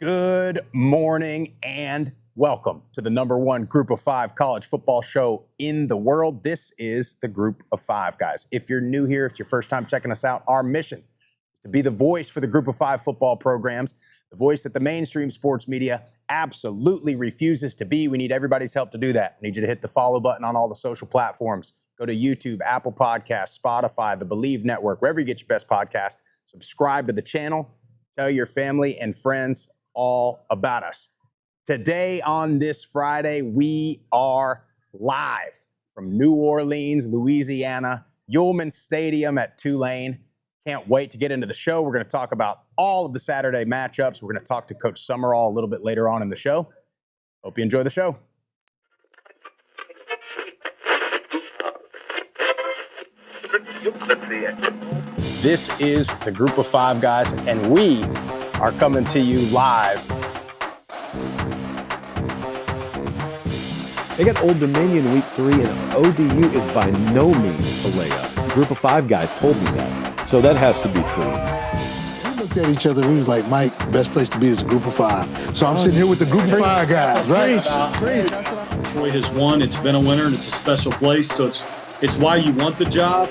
Good morning and welcome to the #1 Group of Five college football show in the world. This is the Group of Five, guys. If you're new here, if it's your first time checking us out, our mission is to be the voice for the Group of Five football programs, the voice that the mainstream sports media absolutely refuses to be. We need everybody's help to do that. I need you to hit the follow button on all the social platforms. Go to YouTube, Apple Podcasts, Spotify, the Believe Network, wherever you get your best podcast. Subscribe to the channel. Tell your family and friends all about us. Today on this Friday, we are live from New Orleans, Louisiana, Yulman Stadium at Tulane. Can't wait to get into the show. We're going to talk about all of the Saturday matchups. We're going to talk to Coach Sumrall a little bit later on in the show. Hope you enjoy the show. This is the Group of Five, guys, and we are coming to you live. They got Old Dominion week 3, and ODU is by no means a layup. The Group of Five guys told me that, so that has to be true. We looked at each other, we was like, Mike, the best place to be is a Group of Five. So I'm sitting here with the Group of Five guys, right? Troy has won, it's been a winner, and it's a special place, so it's why you want the job.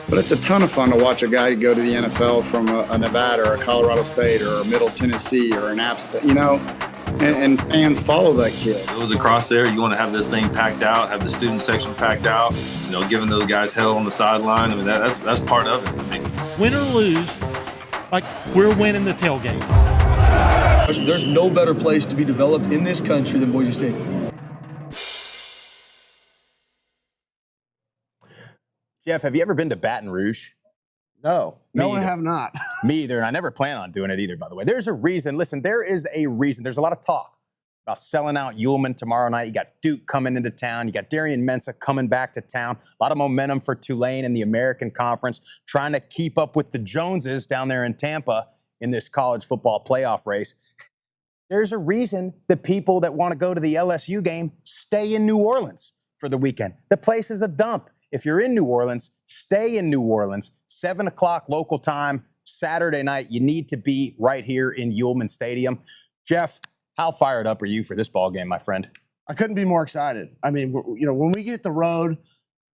But it's a ton of fun to watch a guy go to the NFL from a Nevada or a Colorado State or a Middle Tennessee or an App State, and fans follow that kid. It was across there. You want to have this thing packed out, have the student section packed out, giving those guys hell on the sideline. I mean, that's part of it. I mean, win or lose, like we're winning the tailgate. There's no better place to be developed in this country than Boise State. Jeff, have you ever been to Baton Rouge? No, I have not. Me either, and I never plan on doing it either, by the way. There's a reason. Listen, there is a reason. There's a lot of talk about selling out Yulman tomorrow night. You got Duke coming into town. You got Darian Mensah coming back to town. A lot of momentum for Tulane in the American Conference, trying to keep up with the Joneses down there in Tampa in this college football playoff race. There's a reason the people that want to go to the LSU game stay in New Orleans for the weekend. The place is a dump. If you're in New Orleans, stay in New Orleans. 7 o'clock local time, Saturday night. You need to be right here in Yulman Stadium. Jeff, how fired up are you for this ball game, my friend? I couldn't be more excited. I mean, when we get the road,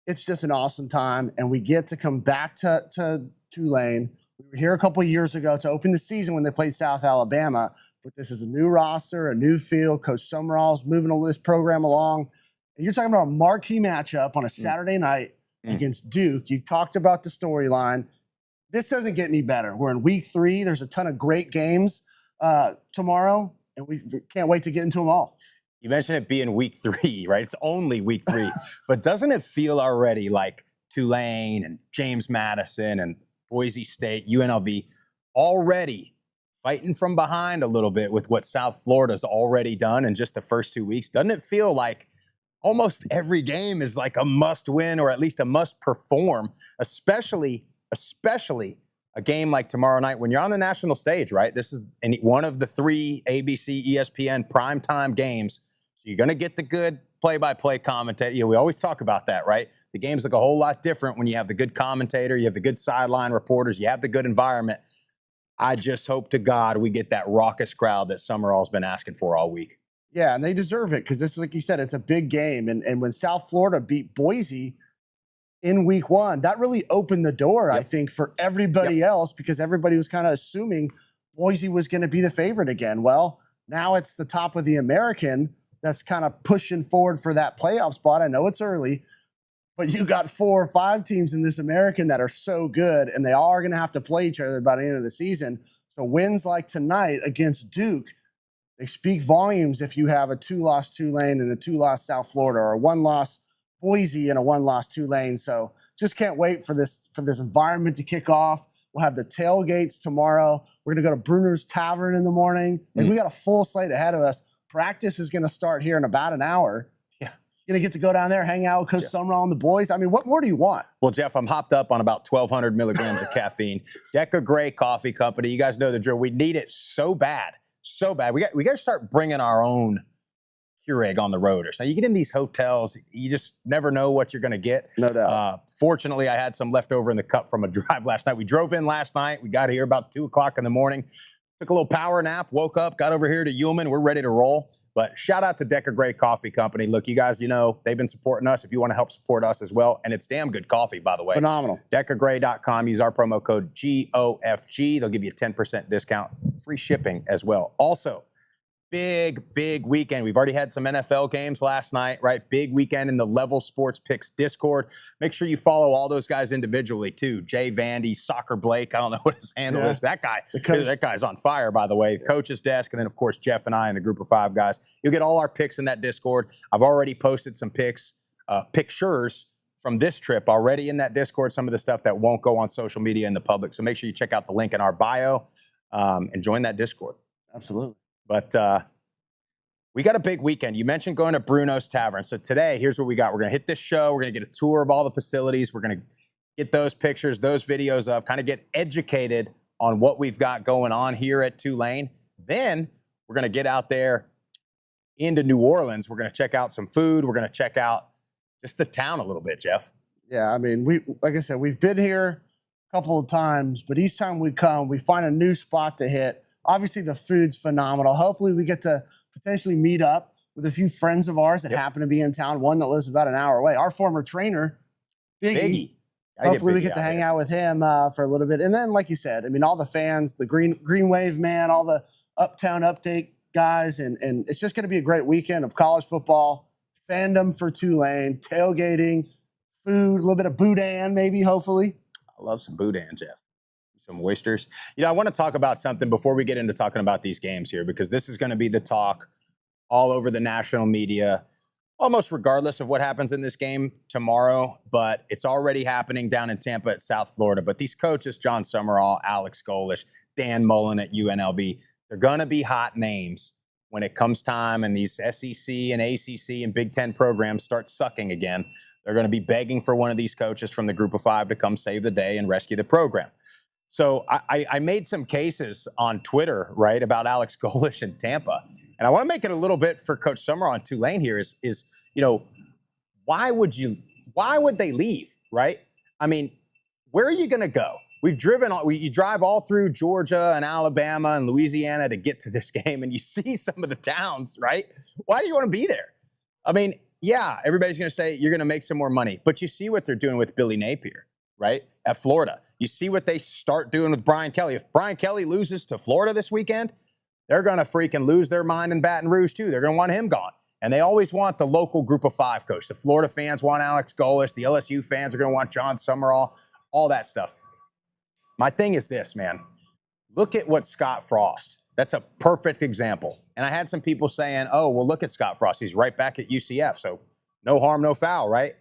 it's just an awesome time, and we get to come back to Tulane. We were here a couple of years ago to open the season when they played South Alabama, but this is a new roster, a new field. Coach Sumrall's moving this program along. And you're talking about a marquee matchup on a Saturday night against Duke. You talked about the storyline. This doesn't get any better. We're in week 3. There's a ton of great games tomorrow, and we can't wait to get into them all. You mentioned it being week 3, right? It's only week 3. But doesn't it feel already like Tulane and James Madison and Boise State, UNLV, already fighting from behind a little bit with what South Florida's already done in just the first 2 weeks? Doesn't it feel like almost every game is like a must win or at least a must perform, especially a game like tomorrow night when you're on the national stage, right? This is one of the 3 ABC, ESPN primetime games. So you're going to get the good play-by-play commentator. We always talk about that, right? The games look a whole lot different when you have the good commentator, you have the good sideline reporters, you have the good environment. I just hope to God we get that raucous crowd that Sumrall's been asking for all week. Yeah, and they deserve it because this is, like you said, it's a big game. And when South Florida beat Boise in week 1, that really opened the door, I think, for everybody else because everybody was kind of assuming Boise was going to be the favorite again. Well, now it's the top of the American that's kind of pushing forward for that playoff spot. I know it's early, but you got 4 or 5 teams in this American that are so good, and they all are going to have to play each other by the end of the season. So wins like tonight against Duke, they speak volumes if you have a 2-loss Tulane and a 2-loss South Florida, or a 1-loss Boise and a 1-loss Tulane. So just can't wait for this environment to kick off. We'll have the tailgates tomorrow. We're going to go to Bruner's Tavern in the morning. And we got a full slate ahead of us. Practice is going to start here in about an hour. Yeah. You're going to get to go down there, hang out with Coach Sumrall and the boys. I mean, what more do you want? Well, Jeff, I'm hopped up on about 1,200 milligrams of caffeine. Deca Gray Coffee Company. You guys know the drill. We need it so bad. So bad. We got to start bringing our own Keurig on the road or something. You get in these hotels, you just never know what you're going to get. No doubt. Fortunately, I had some left over in the cup from a drive last night. We drove in last night. We got here about 2 o'clock in the morning. Took a little power nap, woke up, got over here to Yulman. We're ready to roll. But shout out to Decker Gray Coffee Company. Look, you guys, they've been supporting us. If you want to help support us as well, and it's damn good coffee, by the way. Phenomenal. DeckerGray.com. Use our promo code GOFG. They'll give you a 10% discount, free shipping as well. Also, big weekend. We've already had some NFL games last night, right? Big weekend in the Level Sports Picks Discord. Make sure you follow all those guys individually too. Jay Vandy, Soccer Blake. I don't know what his handle is. That guy's on fire, by the way. The coach's desk, and then of course Jeff and I and a group of 5 guys. You'll get all our picks in that Discord. I've already posted some pictures from this trip already in that Discord. Some of the stuff that won't go on social media in the public. So make sure you check out the link in our bio and join that Discord. Absolutely. But we got a big weekend. You mentioned going to Bruno's Tavern. So today, here's what we got. We're going to hit this show. We're going to get a tour of all the facilities. We're going to get those pictures, those videos up, kind of get educated on what we've got going on here at Tulane. Then we're going to get out there into New Orleans. We're going to check out some food. We're going to check out just the town a little bit, Jeff. Yeah, I mean, like I said, we've been here a couple of times, but each time we come, we find a new spot to hit. Obviously, the food's phenomenal. Hopefully, we get to potentially meet up with a few friends of ours that happen to be in town, one that lives about an hour away. Our former trainer, Biggie. Hopefully, we get to hang out with him for a little bit. And then, like you said, I mean, all the fans, the Green Wave man, all the Uptown Update guys, and it's just going to be a great weekend of college football, fandom for Tulane, tailgating, food, a little bit of boudin, maybe, hopefully. I love some boudin, Jeff. Some oysters. I want to talk about something before we get into talking about these games here, because this is going to be the talk all over the national media, almost regardless of what happens in this game tomorrow. But it's already happening down in Tampa at South Florida. But these coaches, Jon Sumrall, Alex Golesh, Dan Mullen at UNLV, they're going to be hot names when it comes time and these SEC and ACC and Big Ten programs start sucking again. They're going to be begging for one of these coaches from the Group of 5 to come save the day and rescue the program. So I made some cases on Twitter, right, about Alex Golesh in Tampa. And I want to make it a little bit for Coach Sumrall on Tulane here is why would they leave, right? I mean, where are you going to go? You drive all through Georgia and Alabama and Louisiana to get to this game, and you see some of the towns, right? Why do you want to be there? I mean, yeah, everybody's going to say you're going to make some more money, but you see what they're doing with Billy Napier, right, at Florida. You see what they start doing with Brian Kelly. If Brian Kelly loses to Florida this weekend, they're going to freaking lose their mind in Baton Rouge, too. They're going to want him gone. And they always want the local Group of 5 coach. The Florida fans want Alex Golesh. The LSU fans are going to want Jon Sumrall, all that stuff. My thing is this, man. Look at what Scott Frost. That's a perfect example. And I had some people saying, oh, well, look at Scott Frost. He's right back at UCF. So no harm, no foul, right?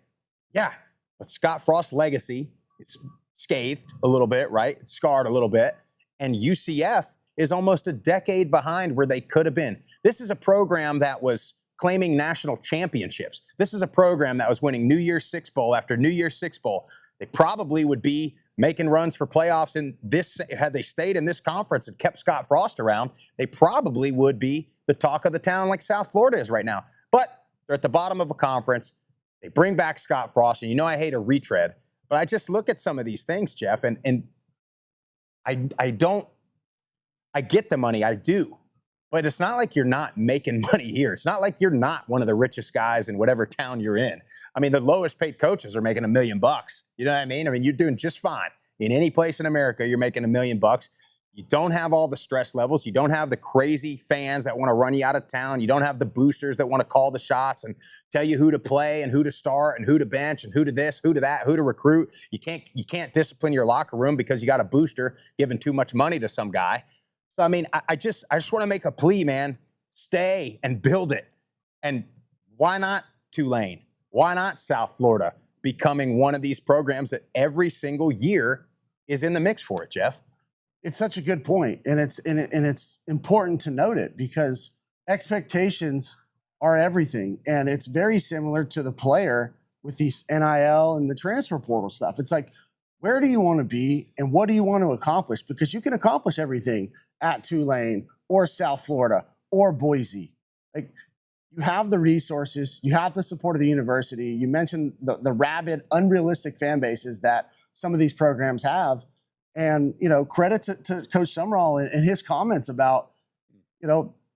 Yeah. But Scott Frost's legacy, it's scathed a little bit, right? It's scarred a little bit. And UCF is almost a decade behind where they could have been. This is a program that was claiming national championships. This is a program that was winning New Year's Six Bowl after New Year's Six Bowl. They probably would be making runs for playoffs in this, had they stayed in this conference and kept Scott Frost around, they probably would be the talk of the town like South Florida is right now. But they're at the bottom of a conference. They bring back Scott Frost, and I hate a retread, but I just look at some of these things, Jeff, and I get the money, I do. But it's not like you're not making money here. It's not like you're not one of the richest guys in whatever town you're in. I mean, the lowest paid coaches are making $1 million. You know what I mean? I mean, you're doing just fine. In any place in America, you're making $1 million. You don't have all the stress levels. You don't have the crazy fans that want to run you out of town. You don't have the boosters that want to call the shots and tell you who to play and who to start and who to bench and who to this, who to that, who to recruit. You can't discipline your locker room because you got a booster giving too much money to some guy. So, I mean, I just want to make a plea, man. Stay and build it. And why not Tulane? Why not South Florida becoming one of these programs that every single year is in the mix for it, Jeff? It's such a good point, and it's important to note it because expectations are everything, and it's very similar to the player with these NIL and the transfer portal stuff. It's like, where do you want to be, and what do you want to accomplish? Because you can accomplish everything at Tulane or South Florida or Boise. Like, you have the resources, you have the support of the university. You mentioned the rabid, unrealistic fan bases that some of these programs have. And, credit to Coach Sumrall and his comments about,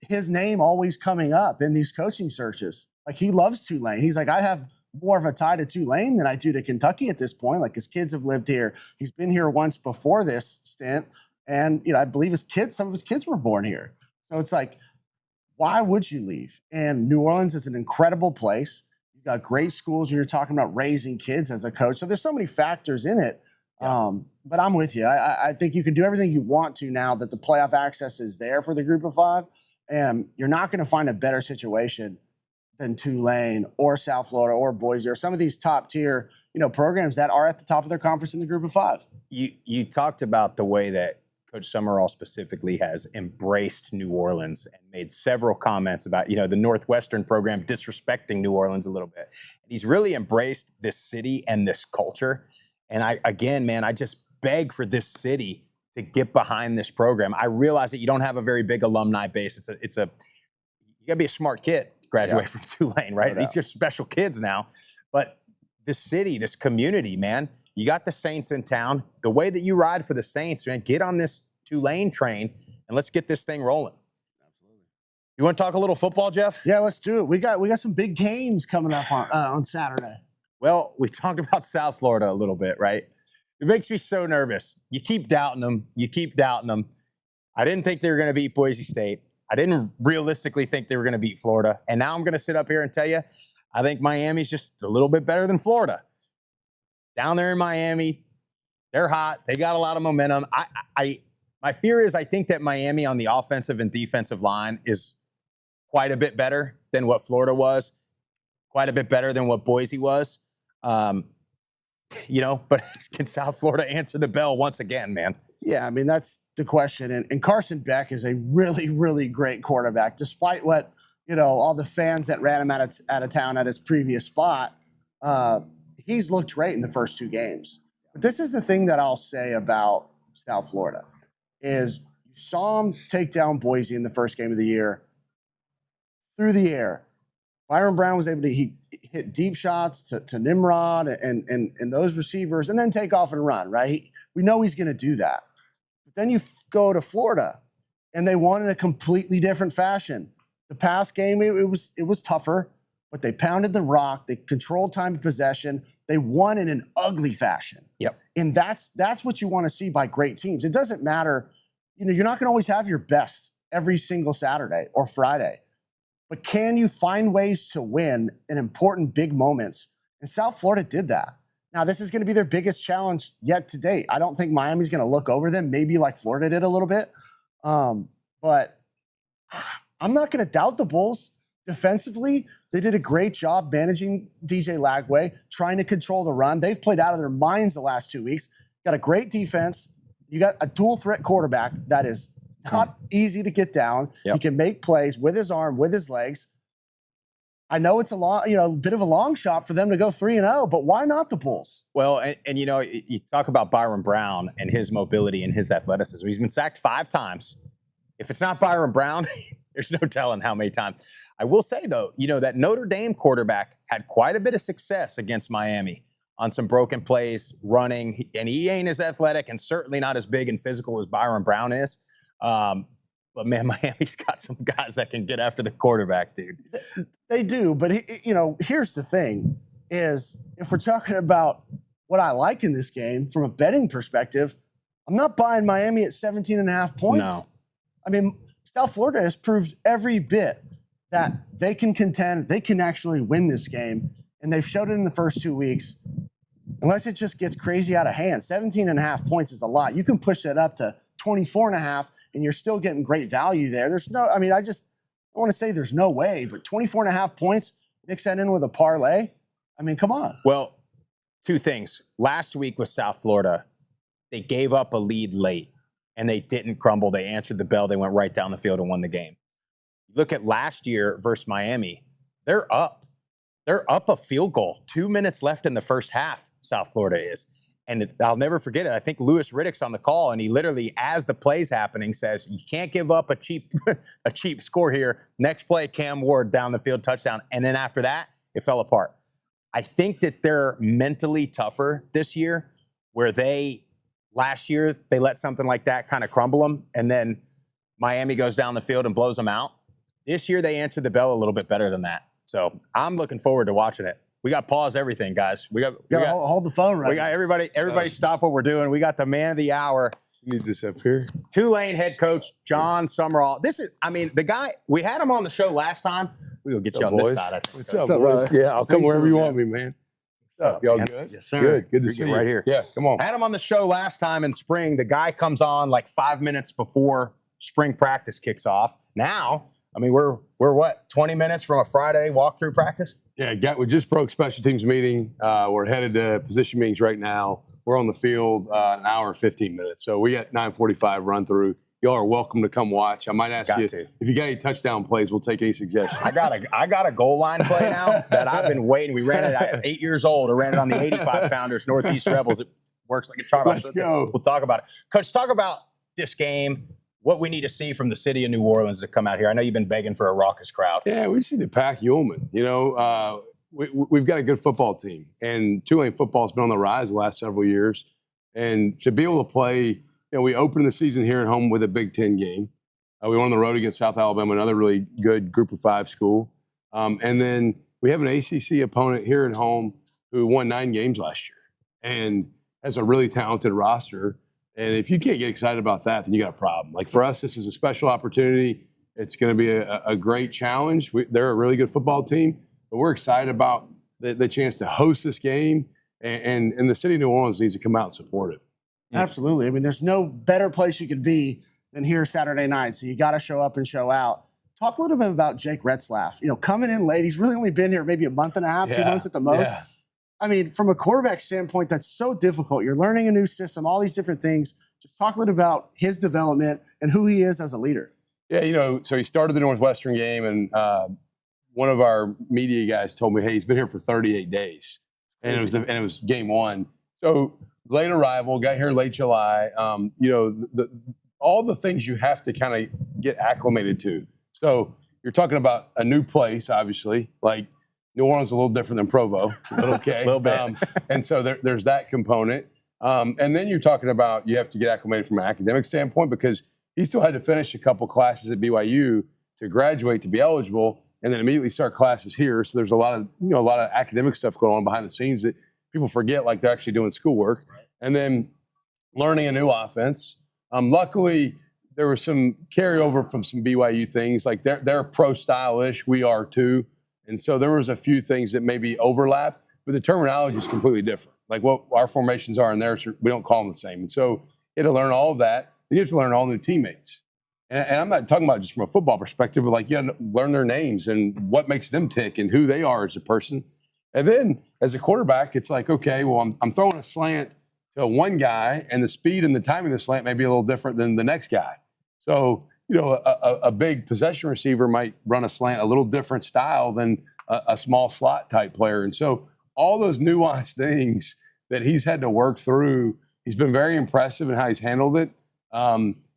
his name always coming up in these coaching searches. Like, he loves Tulane. He's like, I have more of a tie to Tulane than I do to Kentucky at this point. Like, his kids have lived here. He's been here once before this stint. And, I believe some of his kids were born here. So it's like, why would you leave? And New Orleans is an incredible place. You've got great schools when you're talking about raising kids as a coach. So there's so many factors in it. Yeah. But I'm with you. I think you can do everything you want to now that the playoff access is there for the group of 5. And you're not going to find a better situation than Tulane or South Florida or Boise or some of these top tier, programs that are at the top of their conference in the group of 5. You talked about the way that Coach Sumrall specifically has embraced New Orleans and made several comments about, the Northwestern program disrespecting New Orleans a little bit. He's really embraced this city and this culture. And I just beg for this city to get behind this program. I realize that you don't have a very big alumni base. You gotta be a smart kid, graduate from Tulane, right? These are special kids now. But this city, this community, man, you got the Saints in town. The way that you ride for the Saints, man, get on this Tulane train and let's get this thing rolling. Absolutely. You want to talk a little football, Jeff? Yeah, let's do it. We got some big games coming up on Saturday. Well, we talked about South Florida a little bit, right? It makes me so nervous. You keep doubting them. I didn't think they were going to beat Boise State. I didn't realistically think they were going to beat Florida. And now I'm going to sit up here and tell you, I think Miami's just a little bit better than Florida. Down there in Miami, they're hot. They got a lot of momentum. My fear is I think that Miami on the offensive and defensive line is quite a bit better than what Florida was, quite a bit better than what Boise was. But can South Florida answer the bell once again, man? Yeah, I mean, that's the question. And Carson Beck is a really, really great quarterback, despite what, all the fans that ran him out of town at his previous spot. He's looked great in the first 2 games. But this is the thing that I'll say about South Florida is you saw him take down Boise in the first game of the year through the air. Byron Brown was able to hit deep shots to Nimrod and those receivers and then take off and run, right? We know he's going to do that. But then you go to Florida, and they won in a completely different fashion. The past game, it was tougher, but they pounded the rock. They controlled time of possession. They won in an ugly fashion. Yep. And that's what you want to see by great teams. It doesn't matter. You're not going to always have your best every single Saturday or Friday. But can you find ways to win in important big moments? And South Florida did that. Now, this is going to be their biggest challenge yet to date. I don't think Miami's going to look over them, maybe like Florida did a little bit. But I'm not going to doubt the Bulls. Defensively, they did a great job managing DJ Lagway, trying to control the run. They've played out of their minds the last 2 weeks. Got a great defense. You got a dual threat quarterback that is not easy to get down. Yep. He can make plays with his arm, with his legs. I know it's a bit of a long shot for them to go 3-0, but why not the Bulls? Well, and you talk about Byron Brown and his mobility and his athleticism. He's been sacked 5 times. If it's not Byron Brown, there's no telling how many times. I will say, though, that Notre Dame quarterback had quite a bit of success against Miami on some broken plays, running, and he ain't as athletic and certainly not as big and physical as Byron Brown is. But, man, Miami's got some guys that can get after the quarterback, dude. They do, but, here's the thing is if we're talking about what I like in this game from a betting perspective, I'm not buying Miami at 17.5 points. No. I mean, South Florida has proved every bit that they can contend, they can actually win this game, and they've showed it in the first 2 weeks. Unless it just gets crazy out of hand, 17.5 points is a lot. You can push that up to 24.5, and you're still getting great value there. I want to say there's no way, but 24.5 points, mix that in with a parlay. I mean, come on. Well, 2 things. Last week with South Florida, they gave up a lead late, and they didn't crumble. They answered the bell. They went right down the field and won the game. Look at last year versus Miami. They're up. They're up a field goal. 2 minutes left in the first half, South Florida is. And I'll never forget it. I think Louis Riddick's on the call, and he literally, as the play's happening, says, you can't give up a cheap score here. Next play, Cam Ward down the field, touchdown. And then after that, it fell apart. I think that they're mentally tougher this year, where they last year they let something like that kind of crumble them, and then Miami goes down the field and blows them out. This year they answered the bell a little bit better than that. So I'm looking forward to watching it. We got pause everything, guys. We got hold the phone right. We got everybody stop what we're doing. We got the man of the hour. Need this up here. Tulane head coach Jon Sumrall. The guy, we had him on the show last time. We will get you on this side. I think. What's up, boys? Yeah, I'll come wherever you want me, man. What's up? Y'all man? good? Yes, sir. Good to see you. Right here. Yeah, come on. I had him on the show last time in spring. The guy comes on like 5 minutes before spring practice kicks off. Now, I mean, we're what, 20 minutes from a Friday walkthrough practice? Yeah, we just broke special teams meeting. We're headed to position meetings right now. We're on the field an hour and 15 minutes. So we got 9:45 run through. Y'all are welcome to come watch. I might ask you if you got any touchdown plays, we'll take any suggestions. I got a goal line play now that I've been waiting. We ran it at 8 years old. I ran it on the 85 pounders, Northeast Rebels. It works like a charm. Let's go. We'll talk about it. Coach, talk about this game. What we need to see from the city of New Orleans to come out here. I know you've been begging for a raucous crowd. Yeah, we just need to pack Yulman. You know, we've got a good football team, and Tulane football has been on the rise the last several years. And to be able to play, you know, we opened the season here at home with a Big Ten game. We went on the road against South Alabama, another really good Group of 5 school. And then we have an ACC opponent here at home who won 9 games last year and has a really talented roster. And if you can't get excited about that, then you got a problem. Like for us, this is a special opportunity. It's going to be a great challenge. They're a really good football team, but we're excited about the chance to host this game. And the city of New Orleans needs to come out and support it. Absolutely. I mean, there's no better place you could be than here Saturday night. So you got to show up and show out. Talk a little bit about Jake Retzlaff. You know, coming in late, he's really only been here maybe a month and a half, 2 months at the most. Yeah. I mean, from a quarterback standpoint, that's so difficult. You're learning a new system, all these different things. Just talk a little about his development and who he is as a leader. Yeah, you know, so he started the Northwestern game, and one of our media guys told me, hey, he's been here for 38 days. And it was game 1. So late arrival, got here late July. You know, all the things you have to kind of get acclimated to. So you're talking about a new place, obviously. Like New Orleans is a little different than Provo. Okay, a little bit. And so there's that component. And then you're talking about you have to get acclimated from an academic standpoint because he still had to finish a couple classes at BYU to graduate to be eligible, and then immediately start classes here. So there's a lot of academic stuff going on behind the scenes that people forget, like they're actually doing schoolwork. And then learning a new offense. Luckily, there was some carryover from some BYU things. Like they're pro-style-ish. We are too. And so there was a few things that maybe overlap, but the terminology is completely different. Like what our formations are and theirs, we don't call them the same. And so you had to learn all of that. And you have to learn all new teammates. And I'm not talking about just from a football perspective, but like you got to learn their names and what makes them tick and who they are as a person. And then as a quarterback, it's like, okay, well, I'm throwing a slant to one guy, and the speed and the timing of the slant may be a little different than the next guy. So, you know, a big possession receiver might run a slant a little different style than a small slot type player. And so all those nuanced things that he's had to work through, he's been very impressive in how he's handled it.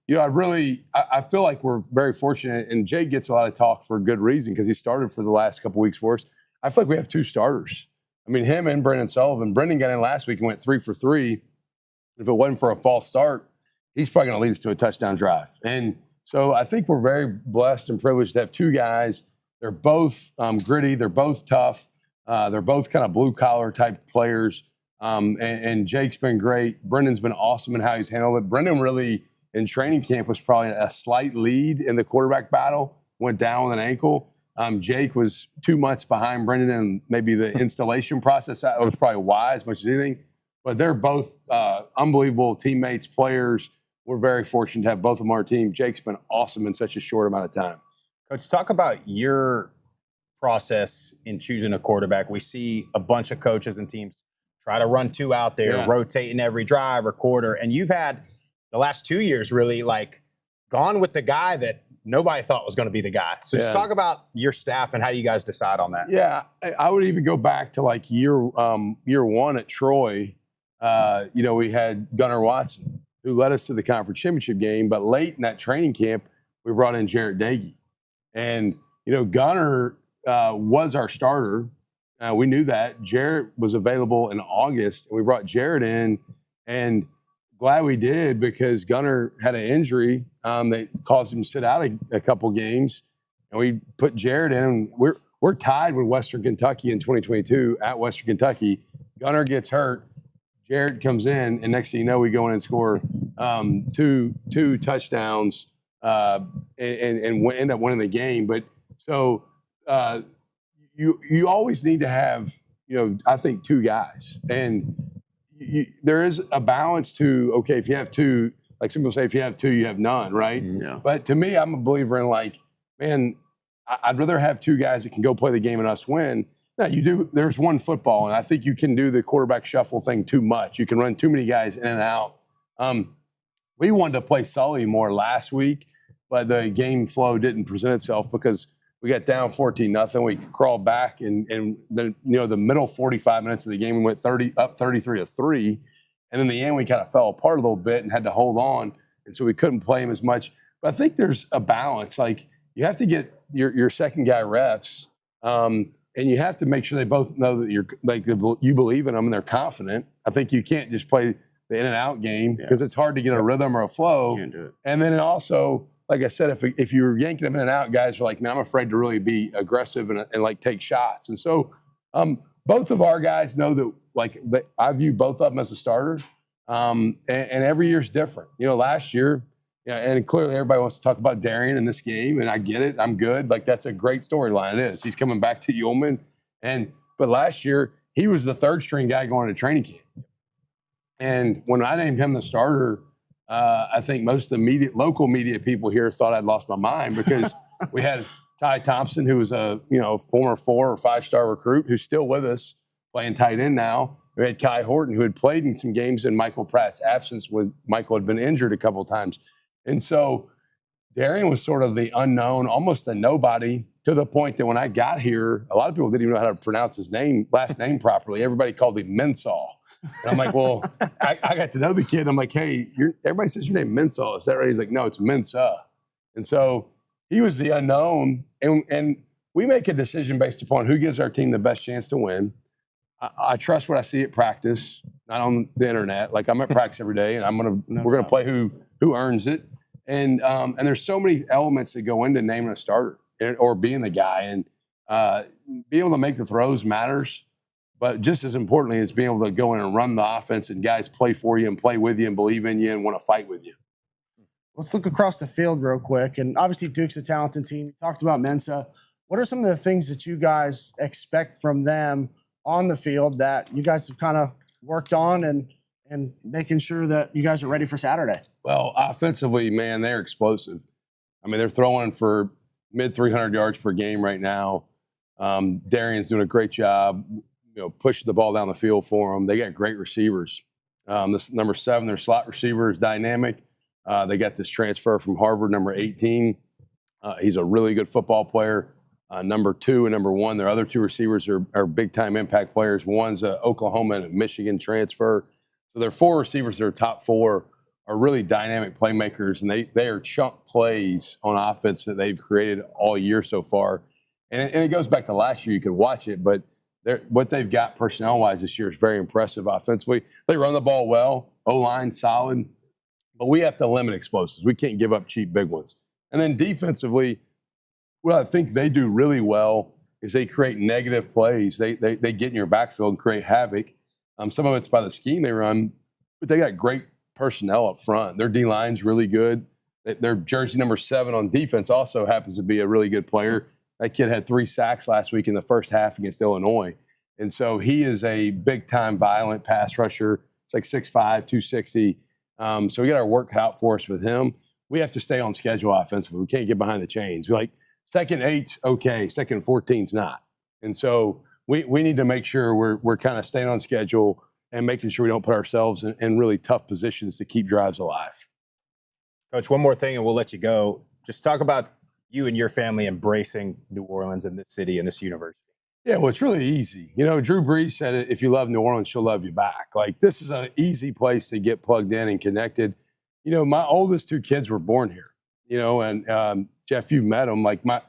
You know, I feel like we're very fortunate, and Jay gets a lot of talk for good reason because he started for the last couple weeks for us. I feel like we have 2 starters. I mean, him and Brendan Sullivan. Brendan got in last week and went 3 for 3. If it wasn't for a false start, he's probably going to lead us to a touchdown drive. And so I think we're very blessed and privileged to have 2 guys. They're both gritty. They're both tough. They're both kind of blue-collar type players. And Jake's been great. Brendan's been awesome in how he's handled it. Brendan really, in training camp, was probably a slight lead in the quarterback battle, went down with an ankle. Jake was 2 months behind Brendan in maybe the installation process. That was probably wise as much as anything. But they're both unbelievable teammates, players. We're very fortunate to have both of them on our team. Jake's been awesome in such a short amount of time. Coach, talk about your process in choosing a quarterback. We see a bunch of coaches and teams try to run 2 out there, rotating every drive or quarter. And you've had the last 2 years really like gone with the guy that nobody thought was going to be the guy. So just talk about your staff and how you guys decide on that. Yeah, I would even go back to like year 1 at Troy. You know, we had Gunnar Watson, who led us to the conference championship game. But late in that training camp, we brought in Jarrett Dagey. And, you know, Gunnar was our starter. We knew that. Jarrett was available in August, and we brought Jarrett in. And glad we did because Gunner had an injury that caused him to sit out a couple games, and we put Jared in. We're tied with Western Kentucky in 2022 at Western Kentucky. Gunner gets hurt. Jared comes in, and next thing you know, we go in and score two touchdowns and end up winning the game. But so you always need to have, I think, two guys. And there is a balance to, okay, if you have two, like some people say, if you have two, you have none, right? Yeah. But to me, I'm a believer in like, man, I'd rather have two guys that can go play the game and us win. Now, you do. There's one football, and I think you can do the quarterback shuffle thing too much. You can run too many guys in and out. We wanted to play Sully more last week, but the game flow didn't present itself because we got down 14-0. We crawled back, and the middle 45 minutes of the game, we went 33-3, and in the end, we kind of fell apart a little bit and had to hold on, and so we couldn't play him as much. But I think there's a balance. Like, you have to get your second guy reps, and you have to make sure they both know that you believe in them and they're confident. I think you can't just play the in and out game because it's hard to get a rhythm or a flow. Can't do it. And then also, like I said, if you're yanking them in and out, guys are like, man, I'm afraid to really be aggressive and like take shots. And so both of our guys know that I view both of them as a starter. And every year's different. Last year, and clearly everybody wants to talk about Darian in this game, and I get it. I'm good. Like, that's a great storyline. It is. He's coming back to Yulman. But last year, he was the third string guy going to training camp. And when I named him the starter, I think most of the local media people here thought I'd lost my mind because we had Ty Thompson, who was a former 4- or 5-star recruit who's still with us, playing tight end now. We had Kai Horton, who had played in some games in Michael Pratt's absence when Michael had been injured a couple of times. And so Darian was sort of the unknown, almost a nobody, to the point that when I got here, a lot of people didn't even know how to pronounce his last name properly. Everybody called him Mensah. And I'm like, well, I got to know the kid. I'm like, hey, everybody says your name Mensah. Is that right? He's like, no, it's Mensah. And so he was the unknown. And we make a decision based upon who gives our team the best chance to win. I trust what I see at practice, not on the internet. Like, I'm at practice every day, and we're gonna play who earns it. And there's so many elements that go into naming a starter or being the guy, and being able to make the throws matters. But just as importantly is being able to go in and run the offense, and guys play for you and play with you and believe in you and want to fight with you. Let's look across the field real quick. And obviously, Duke's a talented team. You talked about Mensah. What are some of the things that you guys expect from them on the field that you guys have kind of worked on and making sure that you guys are ready for Saturday? Well, offensively, man, they're explosive. I mean, they're throwing for mid 300 yards per game right now. Darian's doing a great job, pushing the ball down the field for them. They got great receivers. This number 7, their slot receiver is dynamic. They got this transfer from Harvard, number 18. He's a really good football player. Number 2 and number 1, their other 2 receivers are big-time impact players. One's an Oklahoma and a Michigan transfer. So their 4 receivers, their top 4, are really dynamic playmakers, and they are chunk plays on offense that they've created all year so far. And it goes back to last year. You could watch it, but what they've got personnel-wise this year is very impressive offensively. They run the ball well, O-line solid, but we have to limit explosives. We can't give up cheap big ones. And then defensively, what I think they do really well is they create negative plays. They get in your backfield and create havoc. Some of it's by the scheme they run, but they got great personnel up front. Their D-line's really good. Their jersey number 7 on defense also happens to be a really good player. That kid had 3 sacks last week in the first half against Illinois. And so he is a big-time violent pass rusher. It's like 6'5", 260. So we got our work cut out for us with him. We have to stay on schedule offensively. We can't get behind the chains. Second 8's okay, second 14's not. And so we need to make sure we're kind of staying on schedule and making sure we don't put ourselves in really tough positions to keep drives alive. Coach, one more thing and we'll let you go. Just talk about you and your family embracing New Orleans and this city and this university. Yeah, well, it's really easy. Drew Brees said it, if you love New Orleans, she'll love you back. Like, this is an easy place to get plugged in and connected. My oldest 2 kids were born here, and Jeff, you've met them. Like, my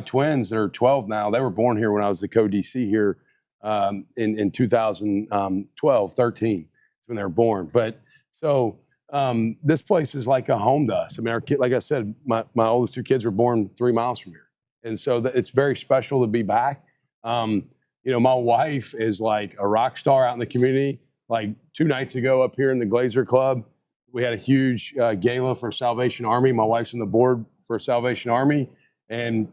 twins, they're 12 now. They were born here when I was the co-DC here in 2012, 13 when they were born. But so this place is like a home to us. I mean, our kid, like I said, my oldest 2 kids were born 3 miles from here. And so it's very special to be back. My wife is like a rock star out in the community. Like 2 nights ago up here in the Glazer Club, we had a huge gala for Salvation Army. My wife's on the board for Salvation Army. And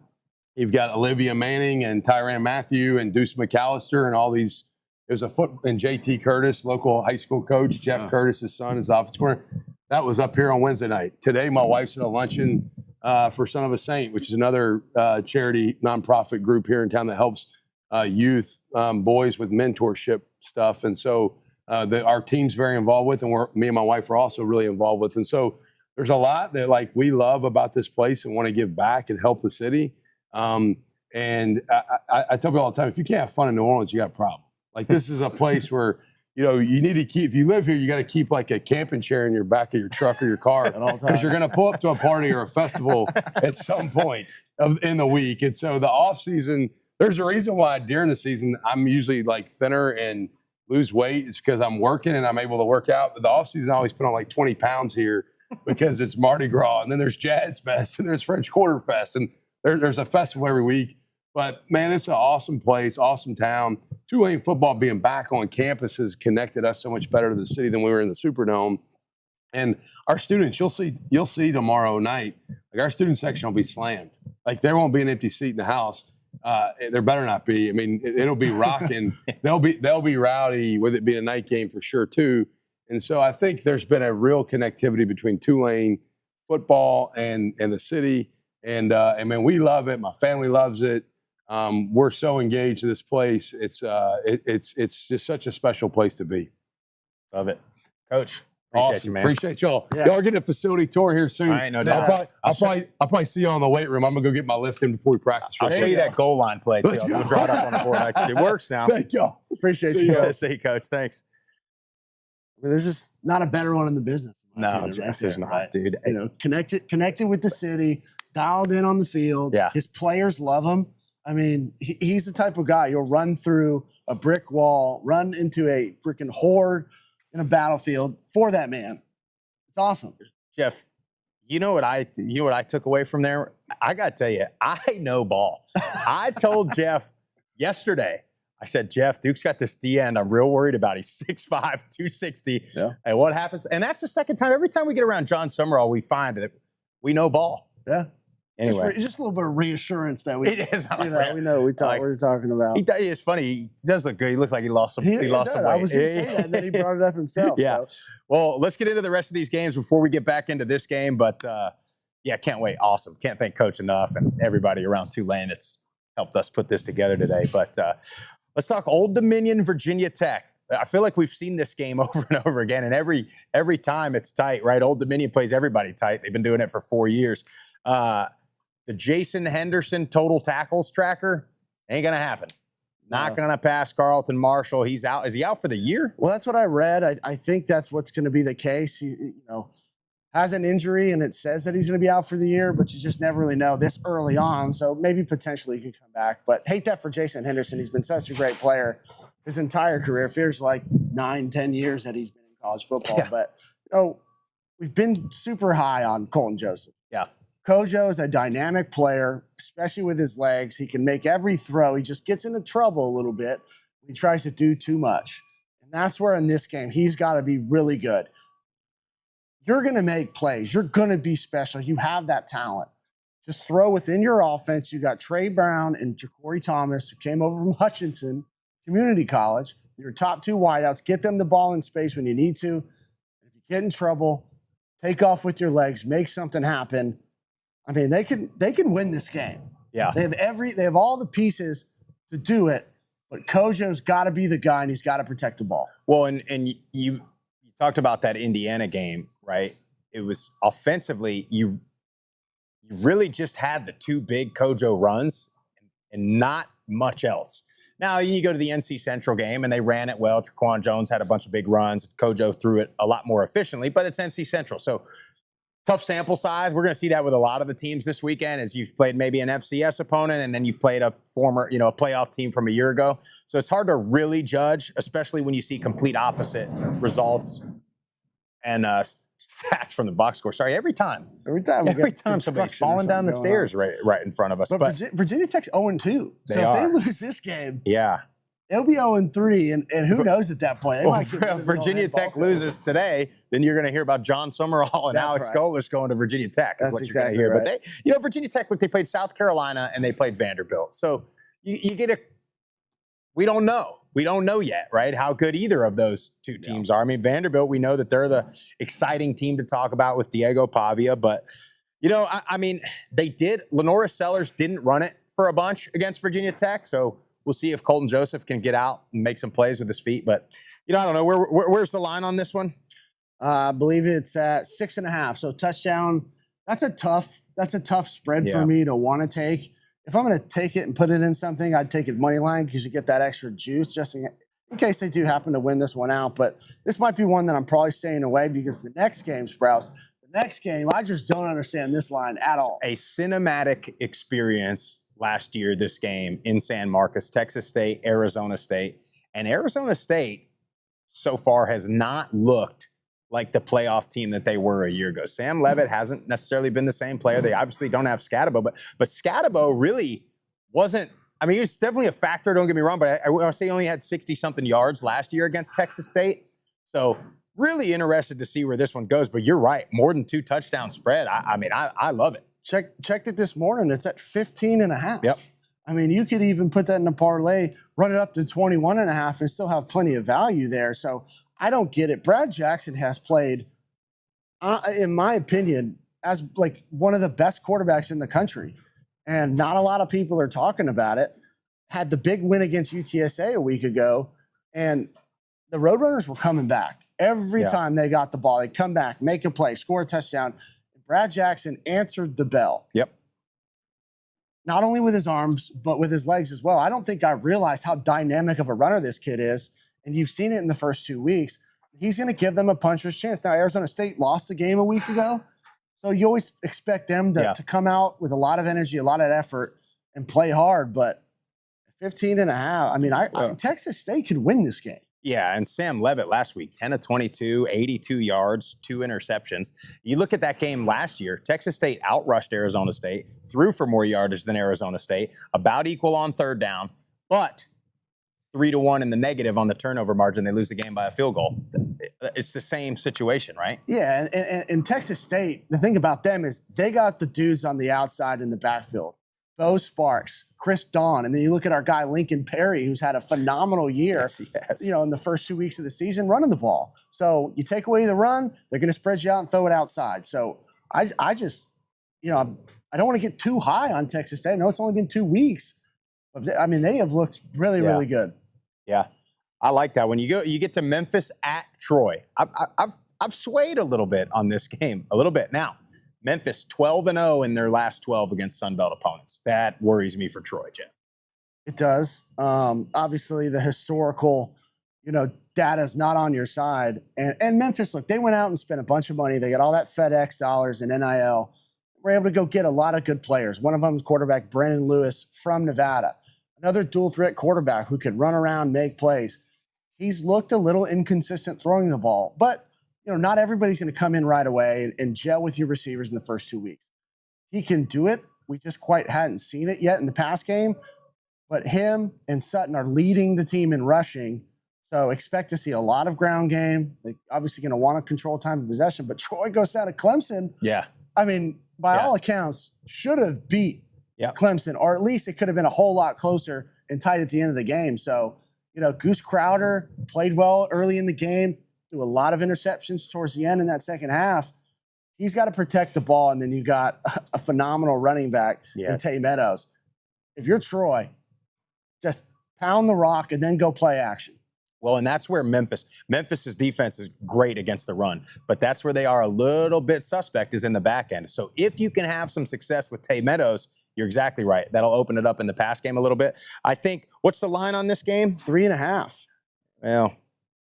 you've got Olivia Manning and Tyrann Matthew and Deuce McAllister and all these. There's and JT Curtis, local high school coach. Jeff Curtis's son is offensive coordinator. That was up here on Wednesday night. Today, my wife's at a luncheon for Son of a Saint, which is another charity nonprofit group here in town that helps youth boys with mentorship stuff. And so our team's very involved with, and me and my wife are also really involved with. And so there's a lot that like we love about this place and want to give back and help the city. And I tell people all the time, if you can't have fun in New Orleans, you got a problem. Like this is a place where, you need to keep, if you live here, you got to keep like a camping chair in your back of your truck or your car because you're going to pull up to a party or a festival at some point in the week. And so the off season, there's a reason why during the season, I'm usually like thinner and lose weight. It's because I'm working and I'm able to work out. But the off season, I always put on like 20 pounds here because it's Mardi Gras. And then there's Jazz Fest and there's French Quarter Fest. And there's a festival every week. But man, it's an awesome place, awesome town. Tulane football being back on campus has connected us so much better to the city than we were in the Superdome. And our students, you'll see tomorrow night, like our student section will be slammed. Like there won't be an empty seat in the house. There better not be. I mean, it'll be rocking. they'll be rowdy with it being a night game for sure too. And so I think there's been a real connectivity between Tulane football and the city. And man, we love it. My family loves it. We're so engaged in this place. It's just such a special place to be. Love it. Coach, appreciate Awesome. you, man. Appreciate y'all. Yeah. Y'all are getting a facility tour here soon. I ain't no doubt. I'll probably see you on the weight room. I'm gonna go get my lift in before we practice. I'll show you that goal line play, too. Let's I'll go. draw it up on the board. It works now. Thank y'all. Appreciate See you ya. guys. See you, Coach. Thanks. I mean, there's just not a better one in the business. in my No, opinion, Jeff, right there's there, not, right? dude. Connected with the city, dialed in on the field. Yeah. His players love him. I mean, he's the type of guy you'll run through a brick wall, run into a freaking horde in a battlefield for that man. It's awesome. Jeff, you know what I took away from there? I got to tell you, I know ball. I told Jeff yesterday, I said, Jeff, Duke's got this D end I'm real worried about. He's 6'5", 260. Yeah. And what happens? And that's the second time. Every time we get around Jon Sumrall, we find that we know ball. Yeah. Anyway. Just a little bit of reassurance that we, It is. we know what we're talking about. It's funny. He does look good. He looks like he lost some weight. I was going to say that, and then he brought it up himself. Yeah. So. Well, let's get into the rest of these games before we get back into this game. But, yeah, can't wait. Awesome. Can't thank Coach enough and everybody around Tulane that's helped us put this together today. But let's talk Old Dominion, Virginia Tech. I feel like we've seen this game over and over again, and every time it's tight, right? Old Dominion plays everybody tight. They've been doing it for 4 years. The Jason Henderson total tackles tracker ain't going to happen. Not going to pass Carlton Marshall. He's out. Is he out for the year? Well, that's what I read. I think that's what's going to be the case. He, has an injury, and it says that he's going to be out for the year, but you just never really know this early on. So maybe potentially he could come back. But hate that for Jason Henderson. He's been such a great player his entire career. Feels like 9-10 years that he's been in college football. Yeah. But we've been super high on Colton Joseph. Yeah. Kojo is a dynamic player, especially with his legs. He can make every throw. He just gets into trouble a little bit when he tries to do too much. And that's where in this game, he's got to be really good. You're going to make plays. You're going to be special. You have that talent. Just throw within your offense. You got Trey Brown and Ja'Cory Thomas, who came over from Hutchinson Community College. Your top 2 wideouts. Get them the ball in space when you need to. If you get in trouble, take off with your legs, make something happen. I mean, they can win this game. Yeah. They have all the pieces to do it, but Kojo's got to be the guy, and he's got to protect the ball. Well, and you talked about that Indiana game, right? It was offensively, you really just had the 2 big Kojo runs and not much else. Now, you go to the NC Central game, and they ran it well. Jaquan Jones had a bunch of big runs. Kojo threw it a lot more efficiently, but it's NC Central. So tough sample size. We're going to see that with a lot of the teams this weekend as you've played maybe an FCS opponent, and then you've played a former, a playoff team from a year ago. So it's hard to really judge, especially when you see complete opposite results and stats from the box score. Sorry, every time Every time somebody's construction or falling down the something going on. stairs right in front of us. But Virginia Tech's 0-2. So if they lose this game, yeah. they'll be 0-3, and who knows at that point? They Well, might get rid of if the Virginia old head Tech ball coach. loses today, then you're going to hear about Jon Sumrall and That's Alex right. Golesh going to Virginia Tech. That's what exactly you're going to hear. right. But Virginia Tech, look, they played South Carolina and they played Vanderbilt. So you get we don't know. We don't know yet, right, how good either of those two teams are. I mean, Vanderbilt, we know that they're the exciting team to talk about with Diego Pavia. But, I mean, Lenora Sellers didn't run it for a bunch against Virginia Tech. So we'll see if Colton Joseph can get out and make some plays with his feet. But, I don't know. Where's the line on this one? I believe it's at 6.5. So touchdown. That's a tough spread for me to want to take. If I'm going to take it and put it in something, I'd take it money line because you get that extra juice just in case they do happen to win this one out. But this might be one that I'm probably staying away because the next game, Sprouse, I just don't understand this line at all. A cinematic experience last year, this game in San Marcos, Texas State, Arizona State. And Arizona State so far has not looked like the playoff team that they were a year ago. Sam Levitt hasn't necessarily been the same player. They obviously don't have Scatabo, but Scatabo really wasn't. I mean, he was definitely a factor, don't get me wrong, but I would say he only had 60-something yards last year against Texas State. So really interested to see where this one goes. But you're right, more than 2 touchdown spread. I love it. Checked it this morning. It's at 15.5. Yep. I mean, you could even put that in a parlay, run it up to 21.5 and still have plenty of value there. So I don't get it. Brad Jackson has played, in my opinion, as like one of the best quarterbacks in the country. And not a lot of people are talking about it. Had the big win against UTSA a week ago, and the Roadrunners were coming back. Every time they got the ball, they'd come back, make a play, score a touchdown. Brad Jackson answered the bell. Yep. Not only with his arms, but with his legs as well. I don't think I realized how dynamic of a runner this kid is. And you've seen it in the first 2 weeks. He's going to give them a puncher's chance. Now, Arizona State lost the game a week ago. So you always expect them to come out with a lot of energy, a lot of effort, and play hard. But 15.5, I mean, Texas State could win this game. Yeah, and Sam Levitt last week, 10 of 22, 82 yards, 2 interceptions. You look at that game last year, Texas State outrushed Arizona State, threw for more yardage than Arizona State, about equal on third down, but 3-1 in the negative on the turnover margin. They lose the game by a field goal. It's the same situation, right? Yeah, and Texas State, the thing about them is they got the dudes on the outside in the backfield. Bo Sparks, Chris Dawn, and then you look at our guy Lincoln Perry, who's had a phenomenal year, in the first 2 weeks of the season running the ball. So you take away the run, they're going to spread you out and throw it outside. So I just, I don't want to get too high on Texas State. I know it's only been 2 weeks, but I mean they have looked really, really good. Yeah, I like that. When you get to Memphis at Troy. I've swayed a little bit on this game, a little bit. Now, Memphis 12-0 in their last 12 against Sun Belt opponents. That worries me for Troy, Jeff. It does. Obviously, the historical, data is not on your side. And Memphis, look, they went out and spent a bunch of money. They got all that FedEx dollars and NIL. We're able to go get a lot of good players. One of them is quarterback Brennan Lewis from Nevada. Another dual threat quarterback who could run around, make plays. He's looked a little inconsistent throwing the ball, but not everybody's going to come in right away and gel with your receivers in the first 2 weeks. He can do it. We just quite hadn't seen it yet in the past game, but him and Sutton are leading the team in rushing. So expect to see a lot of ground game. They're obviously going to want to control time of possession, but Troy goes down to Clemson. Yeah. I mean, by all accounts, should have beat Clemson, or at least it could have been a whole lot closer and tight at the end of the game. So, Goose Crowder played well early in the game, threw a lot of interceptions towards the end in that second half. He's got to protect the ball, and then you got a phenomenal running back in Tay Meadows. If you're Troy, just pound the rock and then go play action. Well, and that's where Memphis's defense is great against the run, but that's where they are a little bit suspect is in the back end. So if you can have some success with Tay Meadows, you're exactly right. That'll open it up in the pass game a little bit. I think, what's the line on this game? 3.5. Well,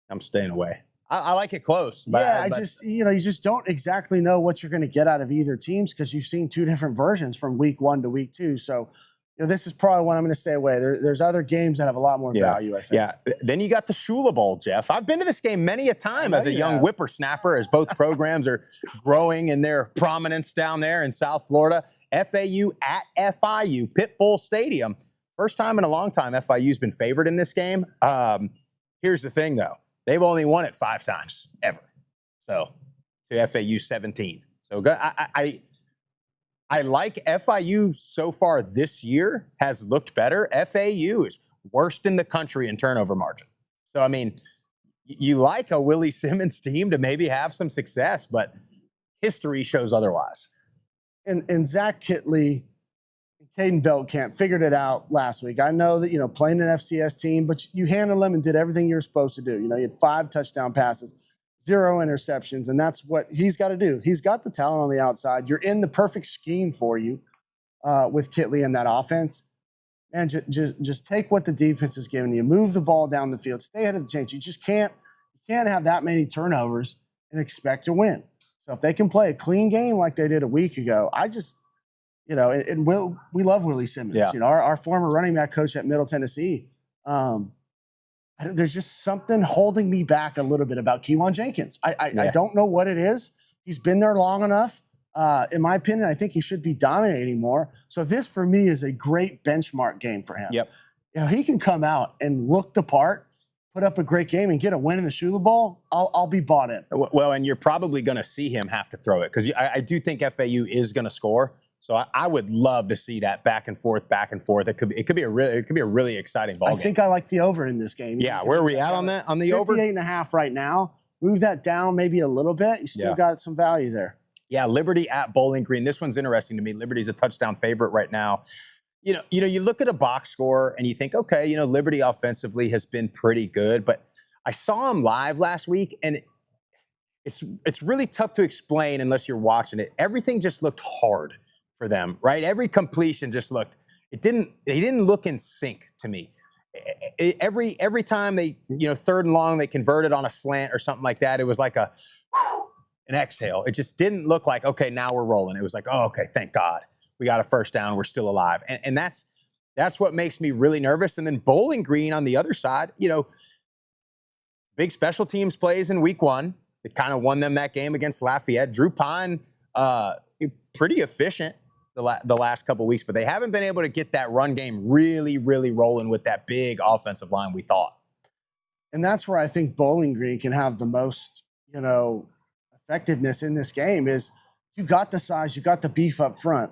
I'm staying away. I like it close. But, you just don't exactly know what you're going to get out of either teams because you've seen 2 different versions from week 1 to week 2. So this is probably one I'm going to stay away. There's other games that have a lot more value, I think. Yeah. Then you got the Shula Bowl, Jeff. I've been to this game many a time as a young whippersnapper, as both programs are growing in their prominence down there in South Florida. FAU at FIU, Pitbull Stadium. First time in a long time FIU's been favored in this game. Here's the thing, though. They've only won it 5 times, ever. So, to FAU 17. So, I like FIU so far this year has looked better. FAU is worst in the country in turnover margin. So, I mean, you like a Willie Simmons team to maybe have some success, but history shows otherwise. And Zach Kitley, Caden Veldkamp figured it out last week. I know that, playing an FCS team, but you handled them and did everything you were supposed to do. You had 5 touchdown passes, 0 interceptions, and that's what he's got to do. He's got the talent on the outside. You're in the perfect scheme for you with Kitley in that offense. And just take what the defense is giving you. Move the ball down the field. Stay ahead of the chains. You just can't have that many turnovers and expect to win. So if they can play a clean game like they did a week ago, we love Willie Simmons. Yeah. Our former running back coach at Middle Tennessee. There's just something holding me back a little bit about Kewan Jenkins. I don't know what it is. He's been there long enough. In my opinion, I think he should be dominating more. So this, for me, is a great benchmark game for him. Yep. He can come out and look the part, put up a great game, and get a win in the Shula Bowl. I'll be bought in. Well, and you're probably going to see him have to throw it because I do think FAU is going to score. So I would love to see that back and forth. It could be a really exciting ball game. I think I like the over in this game. Yeah, where are we at on that? On the over? 58.5 right now. Move that down maybe a little bit. You still got some value there. Yeah, Liberty at Bowling Green. This one's interesting to me. Liberty's a touchdown favorite right now. You look at a box score and you think, okay, Liberty offensively has been pretty good, but I saw them live last week and it's really tough to explain unless you're watching it. Everything just looked hard for them, right? Every completion just they didn't look in sync to me. Every time they, 3rd and long, they converted on a slant or something like that. It was like an exhale. It just didn't look like, okay, now we're rolling. It was like, oh, okay, thank God. We got a first down. We're still alive. And that's what makes me really nervous. And then Bowling Green on the other side, big special teams plays in week 1. It kind of won them that game against Lafayette. Drew Pine, pretty efficient the last couple of weeks, but they haven't been able to get that run game really, really rolling with that big offensive line we thought. And that's where I think Bowling Green can have the most, effectiveness in this game is you got the size, you got the beef up front,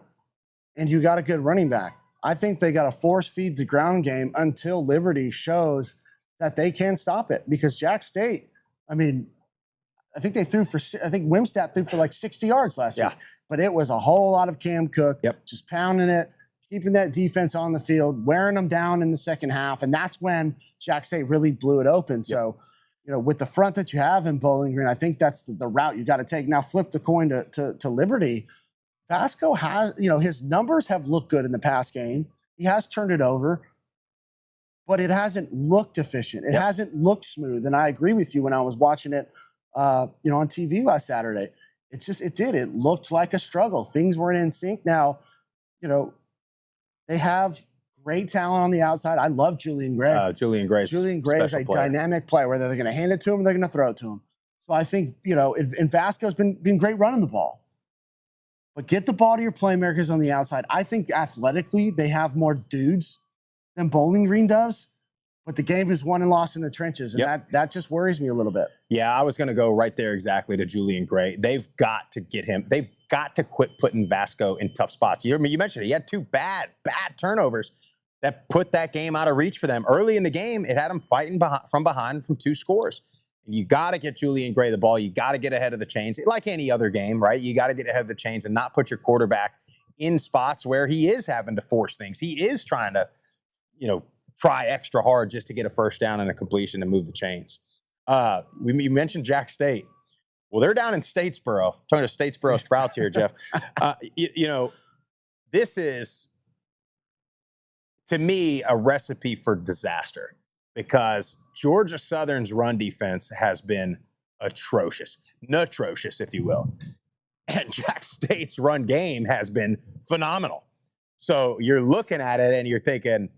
and you got a good running back. I think they got to force feed the ground game until Liberty shows that they can stop it because Jack State, I think Wimstat threw for like 60 yards last week. But it was a whole lot of Cam Cook, just pounding it, keeping that defense on the field, wearing them down in the second half. And that's when Jack State really blew it open. So, with the front that you have in Bowling Green, I think that's the route you got to take. Now flip the coin to Liberty. Vasco has, his numbers have looked good in the past game. He has turned it over, but it hasn't looked efficient. It hasn't looked smooth. And I agree with you when I was watching it, on TV last Saturday. It looked like a struggle. Things weren't in sync. Now, they have great talent on the outside. I love Julian Gray. Julian Gray is a dynamic player, whether they're going to hand it to him or they're going to throw it to him. So I think, and Vasco's been great running the ball. But get the ball to your playmakers on the outside. I think athletically they have more dudes than Bowling Green does. But the game is won and lost in the trenches, and that just worries me a little bit. Yeah, I was going to go right there exactly to Julian Gray. They've got to get him. They've got to quit putting Vasco in tough spots. You mentioned it. He had 2 bad turnovers that put that game out of reach for them. Early in the game, it had them fighting from behind from 2 scores. And you got to get Julian Gray the ball. You got to get ahead of the chains. Like any other game, right? You got to get ahead of the chains and not put your quarterback in spots where he is having to force things. He is trying to, try extra hard just to get a first down and a completion and move the chains. You mentioned Jack State. Well, they're down in Statesboro. Talking to Statesboro Sprouts here, Jeff. This is, to me, a recipe for disaster because Georgia Southern's run defense has been atrocious, if you will. And Jack State's run game has been phenomenal. So you're looking at it and you're thinking,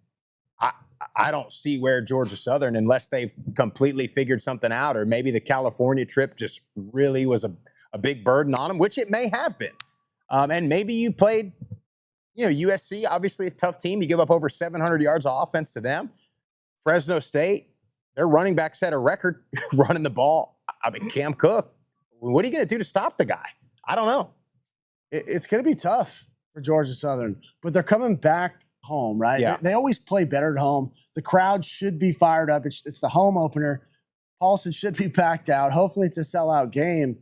I don't see where Georgia Southern, unless they've completely figured something out, or maybe the California trip just really was a big burden on them, which it may have been. And maybe you played, USC, obviously a tough team. You give up over 700 yards of offense to them. Fresno State, their running back set a record running the ball. I mean, Cam Cook, what are you going to do to stop the guy? I don't know. It's going to be tough for Georgia Southern, but they're coming back home, right? Yeah. They always play better at home. The crowd should be fired up. It's the home opener. Paulson should be packed out. Hopefully it's a sellout game.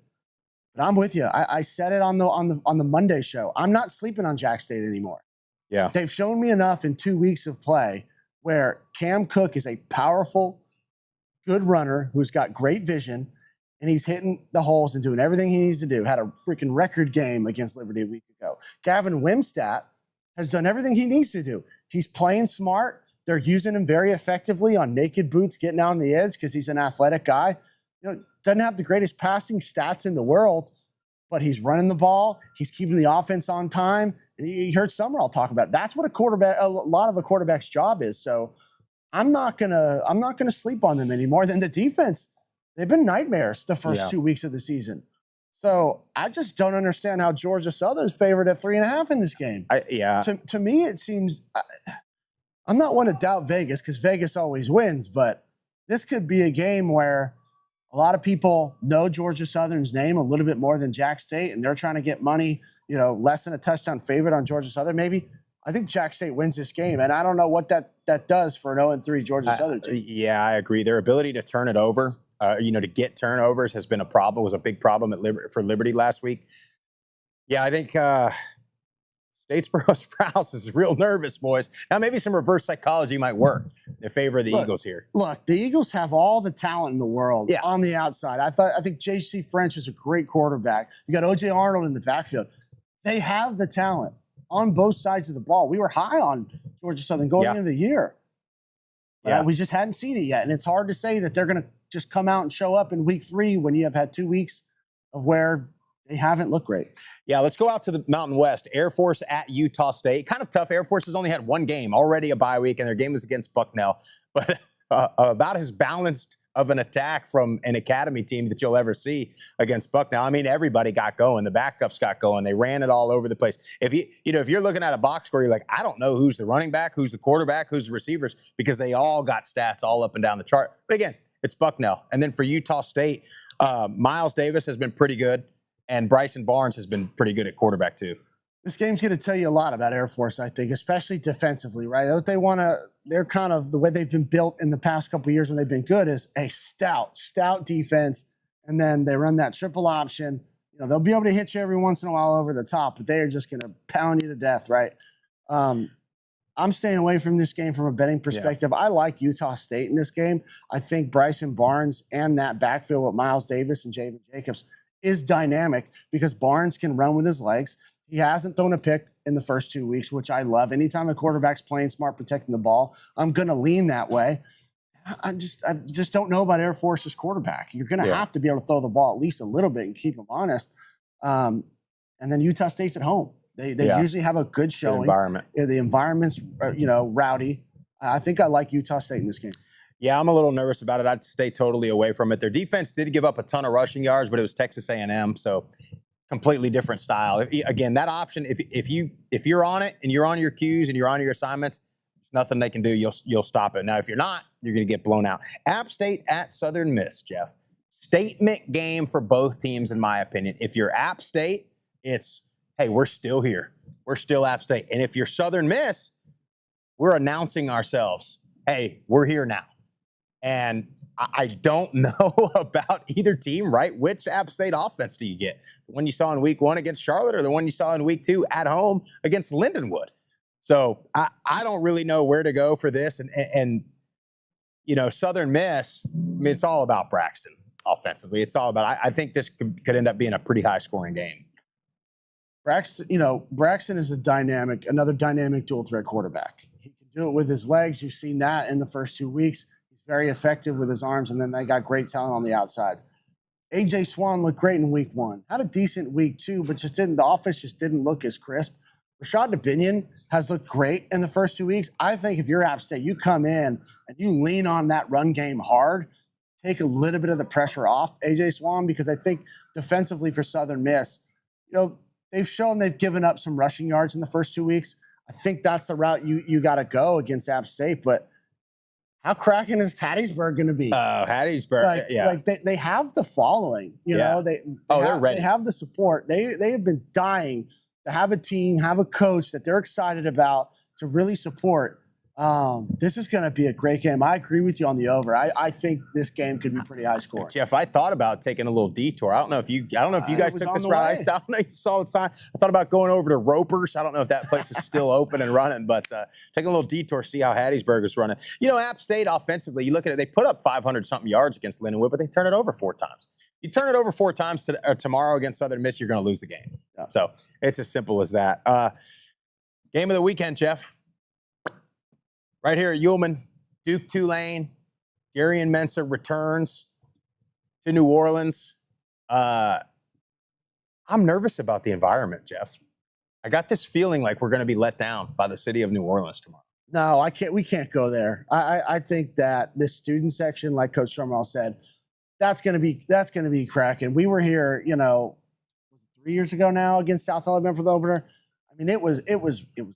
But I'm with you. I said it on the Monday show. I'm not sleeping on Jack State anymore. Yeah. They've shown me enough in 2 weeks of play where Cam Cook is a powerful, good runner who's got great vision, and he's hitting the holes and doing everything he needs to do. Had a freaking record game against Liberty a week ago. Gavin Wimstat has done everything he needs to do. He's playing smart. They're using him very effectively on naked boots, getting out on the edge because he's an athletic guy. Doesn't have the greatest passing stats in the world, but he's running the ball. He's keeping the offense on time. And you heard Sumrall talk about it. That's what a lot of a quarterback's job is. So I'm not gonna sleep on them any more than the defense. They've been nightmares the first 2 weeks of the season. So I just don't understand how Georgia Southern's favored at 3.5 in this game. To me, it seems I'm not one to doubt Vegas because Vegas always wins, but this could be a game where a lot of people know Georgia Southern's name a little bit more than Jack State, and they're trying to get money, less than a touchdown favorite on Georgia Southern. Maybe I think Jack State wins this game, and I don't know what that does for an 0-3 Georgia Southern team. Yeah, I agree. Their ability to turn it over, to get turnovers has been a problem. Was a big problem for Liberty last week. Yeah, I think Statesboro Sprouse is real nervous, boys. Now maybe some reverse psychology might work in favor of the Eagles here. Look, the Eagles have all the talent in the world on the outside. I think J.C. French is a great quarterback. You got O.J. Arnold in the backfield. They have the talent on both sides of the ball. We were high on Georgia Southern going into the year. But we just hadn't seen it yet. And it's hard to say that they're going to just come out and show up in week 3 when you have had 2 weeks of where they haven't looked great. Yeah, let's go out to the Mountain West. Air Force at Utah State. Kind of tough. Air Force has only had one game, already a bye week, and their game was against Bucknell. But about as balanced of an attack from an academy team that you'll ever see against Bucknell. I mean, everybody got going. The backups got going. They ran it all over the place. If you're looking at a box score, you're like, I don't know who's the running back, who's the quarterback, who's the receivers, because they all got stats all up and down the chart. But again, it's Bucknell. And then for Utah State, Miles Davis has been pretty good. And Bryson Barnes has been pretty good at quarterback too. This game's going to tell you a lot about Air Force, I think, especially defensively, right? What they want to, they're kind of the way they've been built in the past couple of years when they've been good is a stout defense. And then they run that triple option. They'll be able to hit you every once in a while over the top, but they are just going to pound you to death, right? I'm staying away from this game from a betting perspective. I like Utah State in this game. I think Bryson Barnes and that backfield with Miles Davis and Javen Jacobs is dynamic because Barnes can run with his legs. He hasn't thrown a pick in the first 2 weeks, which I love. Anytime a quarterback's playing smart, protecting the ball, I'm going to lean that way. I just don't know about Air Force's quarterback. You're going to have to be able to throw the ball at least a little bit and keep him honest. And then Utah State's at home. They usually have a good showing. Good environment. The environment's rowdy. I think I like Utah State in this game. Yeah, I'm a little nervous about it. I'd stay totally away from it. Their defense did give up a ton of rushing yards, but it was Texas A&M, so completely different style. Again, that option, if you're on it and you're on your cues and you're on your assignments, there's nothing they can do. You'll stop it. Now, if you're not, you're going to get blown out. App State at Southern Miss, Jeff. Statement game for both teams, in my opinion. If you're App State, it's, hey, we're still here. We're still App State. And if you're Southern Miss, we're announcing ourselves, hey, we're here now. And I don't know about either team, right? Which App State offense do you get? The one you saw in week 1 against Charlotte or the one you saw in week 2 at home against Lindenwood? So I don't really know where to go for this. And Southern Miss, I mean, it's all about Braxton offensively. It's all about, I think this could end up being a pretty high scoring game. Braxton is another dynamic dual threat quarterback. He can do it with his legs. You've seen that in the first 2 weeks. Very effective with his arms, and then they got great talent on the outsides. A.J. Swan looked great in week 1. Had a decent week 2, but the offense just didn't look as crisp. Rashad Dubinion has looked great in the first 2 weeks. I think if you're App State, you come in and you lean on that run game hard, take a little bit of the pressure off AJ Swan, because I think defensively for Southern Miss, they've shown they've given up some rushing yards in the first 2 weeks. I think that's the route you got to go against App State. But how cracking is Hattiesburg going to be? Hattiesburg, Like they have the following, Yeah. they're ready. They have the support. They have been dying to have a team, have a coach that they're excited about to really support. This is going to be a great game. I agree with you on the over. I think this game could be pretty high scoring. Jeff, I thought about taking a little detour. I don't know if you guys took this route. I don't know if you saw the sign. I thought about going over to Ropers. I don't know if that place is still open and running, but taking a little detour, see how Hattiesburg is running. App State offensively, you look at it, they put up 500-something yards against Lindenwood, but they turn it over 4 times. You turn it over 4 times tomorrow against Southern Miss, you're going to lose the game. Yeah. So it's as simple as that. Game of the weekend, Jeff. Right here at Yulman, Duke Tulane, Darian Mensah returns to New Orleans. I'm nervous about the environment, Jeff. I got this feeling like we're going to be let down by the city of New Orleans tomorrow. No, I can't. We can't go there. I think that the student section, like Coach Sumrall said, that's going to be cracking. We were here, 3 years ago now against South Alabama for the opener. I mean, it was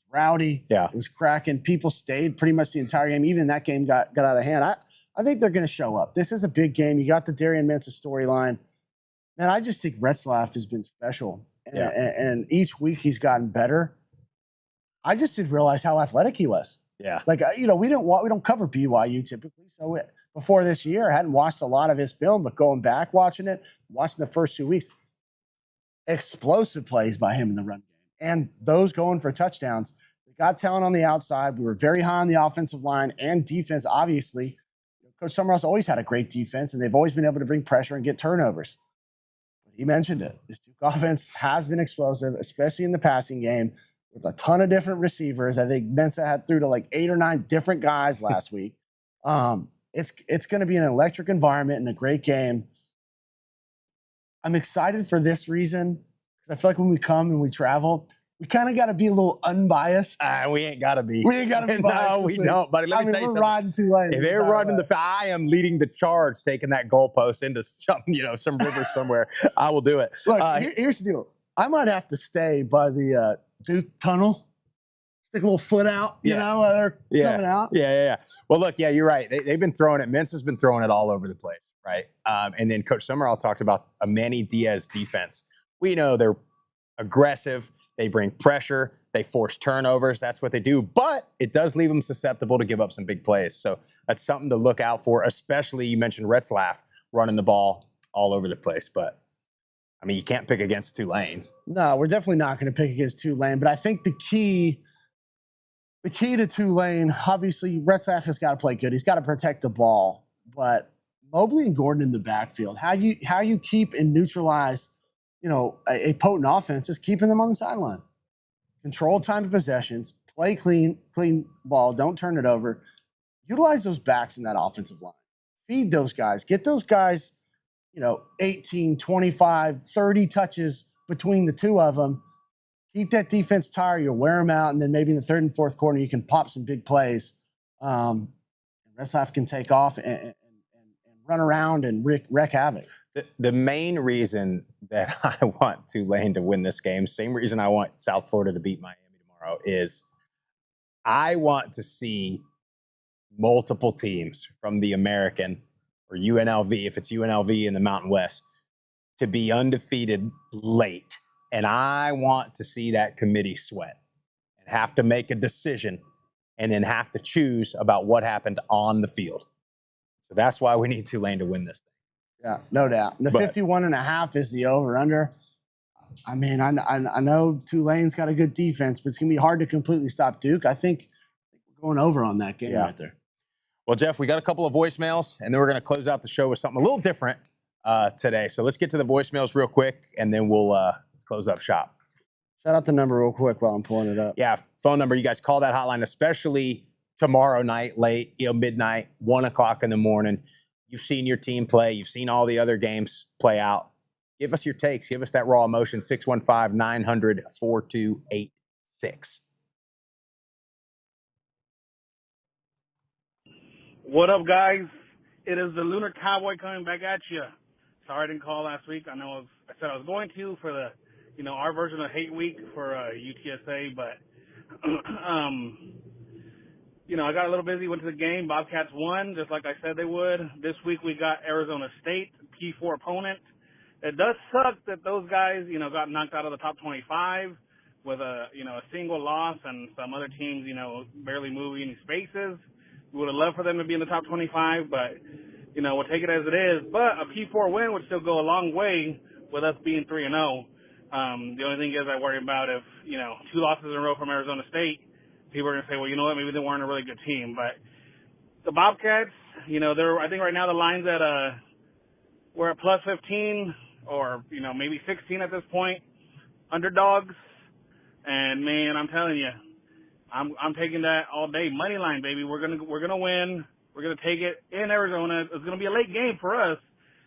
rowdy. Yeah. It was cracking. People stayed pretty much the entire game. Even that game got out of hand. I think they're going to show up. This is a big game. You got the Darian Mensah storyline. Man, I just think Retzlaff has been special. And each week he's gotten better. I just didn't realize how athletic he was. Yeah. Like, we don't cover BYU typically. So before this year, I hadn't watched a lot of his film, but going back, watching the first 2 weeks, explosive plays by him in the run game. And those going for touchdowns. They got talent on the outside. We were very high on the offensive line and defense, obviously. Coach Sumrall's always had a great defense, and they've always been able to bring pressure and get turnovers. But he mentioned it. This Duke offense has been explosive, especially in the passing game, with a ton of different receivers. I think Mensah had through to like 8 or 9 different guys last week. It's going to be an electric environment and a great game. I'm excited for this reason. I feel like when we come and we travel, we kind of got to be a little unbiased. We ain't got to be. We ain't got to be biased. No, we don't, buddy. Let me tell you something. We're riding Tulane. If they're running I am leading the charge, taking that goalpost into some river somewhere. I will do it. Look, here's the deal. I might have to stay by the Duke tunnel. Stick a little foot out, they're coming out. Yeah. Well, look, you're right. They've been throwing it. Mensah's been throwing it all over the place, right? And then Coach Sumrall talked about a Manny Diaz defense. We know they're aggressive. They bring pressure. They force turnovers. That's what they do. But it does leave them susceptible to give up some big plays. So that's something to look out for, especially you mentioned Retzlaff running the ball all over the place. But, I mean, you can't pick against Tulane. No, we're definitely not going to pick against Tulane. But I think the key to Tulane, obviously, Retzlaff has got to play good. He's got to protect the ball. But Mobley and Gordon in the backfield, how you keep and neutralize a potent offense is keeping them on the sideline. Control time of possessions, play clean ball, don't turn it over. Utilize those backs in that offensive line. Feed those guys. Get those guys, 18, 25, 30 touches between the two of them. Keep that defense tired. You'll wear them out, and then maybe in the third and fourth quarter, you can pop some big plays. Retzlaff can take off and run around and wreak havoc. The main reason that I want Tulane to win this game, same reason I want South Florida to beat Miami tomorrow, is I want to see multiple teams from the American or UNLV, if it's UNLV in the Mountain West, to be undefeated late. And I want to see that committee sweat and have to make a decision and then have to choose about what happened on the field. So that's why we need Tulane to win this thing. Yeah, no doubt. The 51.5 is the over-under. I mean, I know Tulane's got a good defense, but it's going to be hard to completely stop Duke. I think we're going over on that game right there. Well, Jeff, we got a couple of voicemails, and then we're going to close out the show with something a little different today. So let's get to the voicemails real quick, and then we'll close up shop. Shout out the number real quick while I'm pulling it up. Yeah, phone number. You guys call that hotline, especially tomorrow night, late, midnight, 1 o'clock in the morning. You've seen your team play. You've seen all the other games play out. Give us your takes. Give us that raw emotion, 615-900-4287. 6. What up, guys? It is the Lunar Cowboy coming back at you. Sorry I didn't call last week. I know I said I was going to for the, our version of Hate Week for UTSA, but, I got a little busy, went to the game. Bobcats won, just like I said they would. This week we got Arizona State, P4 opponent. It does suck that those guys, got knocked out of the top 25 with a single loss and some other teams, barely moving any spaces. We would have loved for them to be in the top 25, but, we'll take it as it is. But a P4 win would still go a long way with us being 3-0. The only thing is I worry about if, 2 losses in a row from Arizona State, people are going to say, well, you know what, maybe they weren't a really good team. But the Bobcats, I think right now the line's at we're at plus 15 or, maybe 16 at this point, underdogs. And, man, I'm telling you, I'm taking that all day. Money line, baby. We're gonna win. We're gonna take it in Arizona. It's gonna be a late game for us,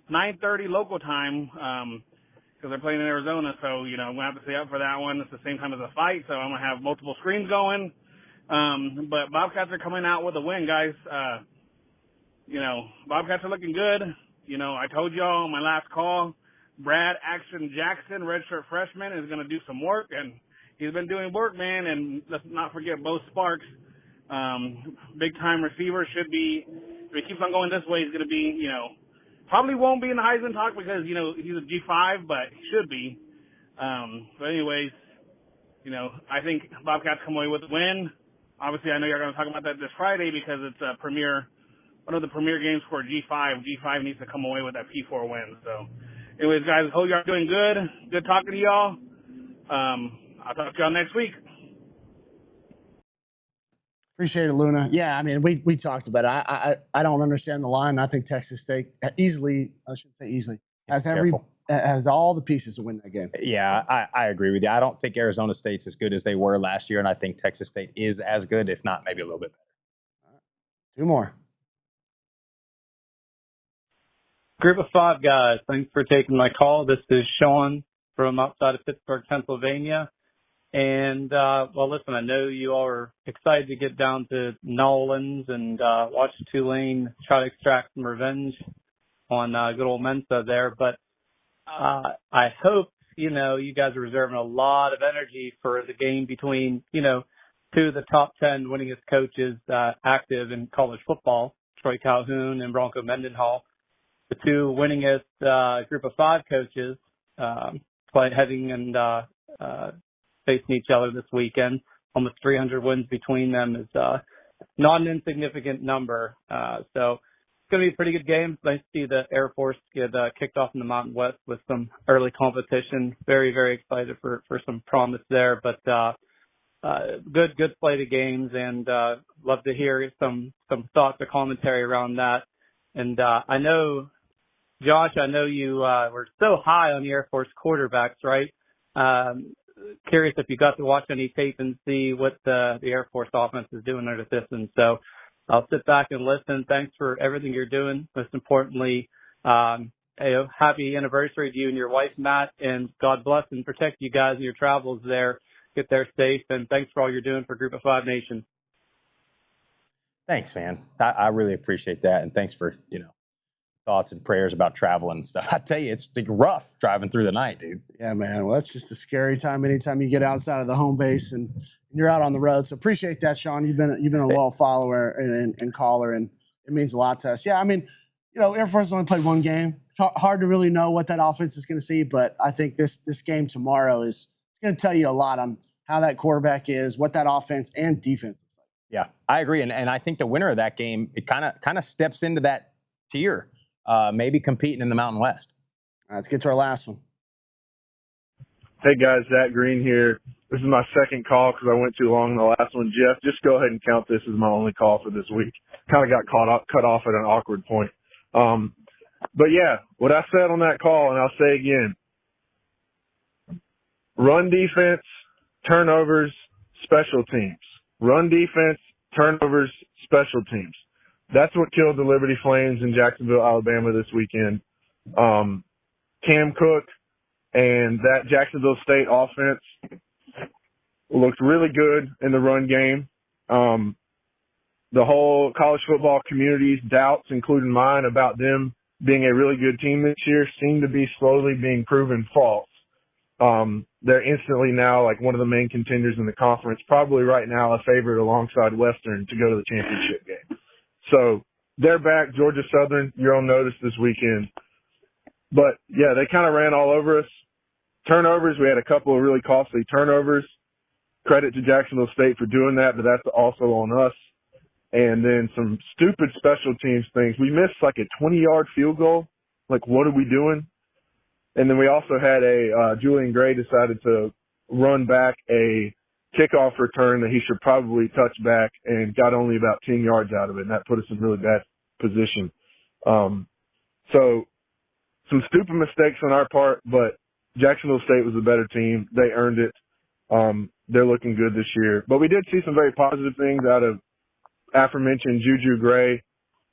9:30 local time, because they're playing in Arizona. So I'm gonna have to stay up for that one. It's the same time as the fight, so I'm gonna have multiple screens going. But Bobcats are coming out with a win, guys. Bobcats are looking good. I told y'all on my last call, Brad Action Jackson, redshirt freshman, is gonna do some work and. He's been doing work, man, and let's not forget Bo Sparks, big-time receiver, should be, if he keeps on going this way, he's going to be, probably won't be in the Heisman talk because, he's a G5, but he should be. But anyways, I think Bobcats come away with the win. Obviously, I know you're going to talk about that this Friday because it's one of the premier games for G5. G5 needs to come away with that P4 win. So, anyways, guys, hope y'all doing good. Good talking to y'all. I'll talk to y'all next week. Appreciate it, Luna. Yeah, I mean, we talked about it. I don't understand the line. I think Texas State easily, I shouldn't say easily, has all the pieces to win that game. Yeah, I agree with you. I don't think Arizona State's as good as they were last year, and I think Texas State is as good, if not maybe a little bit better. 2 more. Group of 5 guys, thanks for taking my call. This is Sean from outside of Pittsburgh, Pennsylvania. And, listen, I know you all are excited to get down to Nolans and watch Tulane try to extract some revenge on good old Mensa there. But I hope, you guys are reserving a lot of energy for the game between, 2 of the top 10 winningest coaches active in college football, Troy Calhoun and Bronco Mendenhall. The 2 winningest group of 5 coaches heading and facing each other this weekend. Almost 300 wins between them is not an insignificant number. So it's going to be a pretty good game. Nice to see the Air Force get kicked off in the Mountain West with some early competition. Very, very excited for some promise there. But good slate of games, and love to hear some thoughts or commentary around that. And I know, Josh, you were so high on the Air Force quarterbacks, right? Curious if you got to watch any tape and see what the Air Force offense is doing under Sisson. So I'll sit back and listen. Thanks for everything you're doing. Most importantly, happy anniversary to you and your wife, Matt, and God bless and protect you guys in your travels there. Get there safe, and thanks for all you're doing for Group of 5 Nation. Thanks, man. I really appreciate that, and thanks for, thoughts and prayers about traveling and stuff. I tell you, it's rough driving through the night, dude. Yeah, man. Well, that's just a scary time anytime you get outside of the home base and you're out on the road. So appreciate that, Sean. You've been a loyal follower and caller, and it means a lot to us. Yeah, I mean, Air Force only played 1 game. It's hard to really know what that offense is going to see, but I think this game tomorrow is going to tell you a lot on how that quarterback is, what that offense and defense looks like. Yeah, I agree, and I think the winner of that game, it kind of steps into that tier. Maybe competing in the Mountain West. Let's get to our last one. Hey, guys, Zach Green here. This is my second call because I went too long in the last one. Jeff, just go ahead and count this as my only call for this week. Kind of got cut off at an awkward point. But, yeah, what I said on that call, and I'll say again, run defense, turnovers, special teams. Run defense, turnovers, special teams. That's what killed the Liberty Flames in Jacksonville, Alabama this weekend. Cam Cook and that Jacksonville State offense looked really good in the run game. The whole college football community's doubts, including mine, about them being a really good team this year seem to be slowly being proven false. They're instantly now like one of the main contenders in the conference, probably right now a favorite alongside Western to go to the championship game. So they're back. Georgia Southern, you're on notice this weekend. But, yeah, they kind of ran all over us. Turnovers, we had a couple of really costly turnovers. Credit to Jacksonville State for doing that, but that's also on us. And then some stupid special teams things. We missed like a 20-yard field goal. Like, what are we doing? And then we also had Julian Gray decided to run back a kickoff return that he should probably touch back and got only about 10 yards out of it. And that put us in really bad position. So some stupid mistakes on our part, but Jacksonville State was a better team. They earned it. They're looking good this year. But we did see some very positive things out of aforementioned Juju Gray,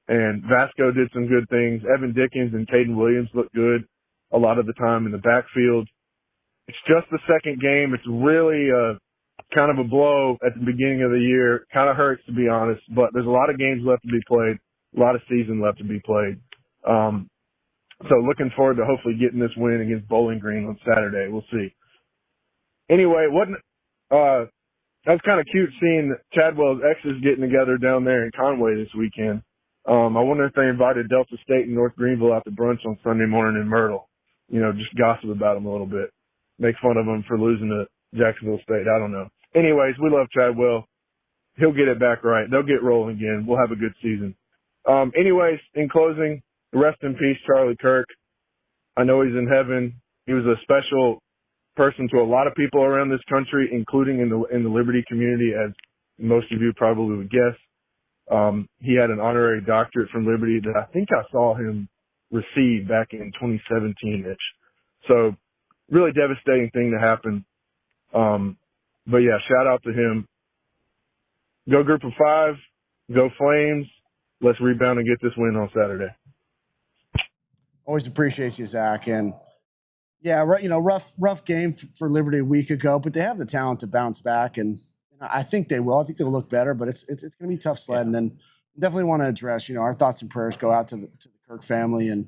and Vasco did some good things. Evan Dickens and Caden Williams looked good a lot of the time in the backfield. It's just the second game. It's really kind of a blow at the beginning of the year. Kind of hurts, to be honest, but there's a lot of games left to be played, a lot of season left to be played. So looking forward to hopefully getting this win against Bowling Green on Saturday. We'll see. Anyway, that was kind of cute seeing Chadwell's exes getting together down there in Conway this weekend. I wonder if they invited Delta State and North Greenville out to brunch on Sunday morning in Myrtle. You know, just gossip about them a little bit. Make fun of them for losing to Jacksonville State. I don't know. Anyways, we love Chadwell. He'll get it back right. They'll get rolling again. We'll have a good season. Anyways, in closing, rest in peace, Charlie Kirk. I know he's in heaven. He was a special person to a lot of people around this country, including in the Liberty community, as most of you probably would guess. He had an honorary doctorate from Liberty that I think I saw him receive back in 2017-ish. So really devastating thing to happen. But yeah, shout out to him. Go Group of Five. Go Flames. Let's rebound and get this win on Saturday. Always appreciate you, Zach. And yeah, rough game for Liberty a week ago, but they have the talent to bounce back, and I think they will. I think they'll look better, but it's going to be tough sledding. And definitely want to address, our thoughts and prayers go out to the Kirk family, and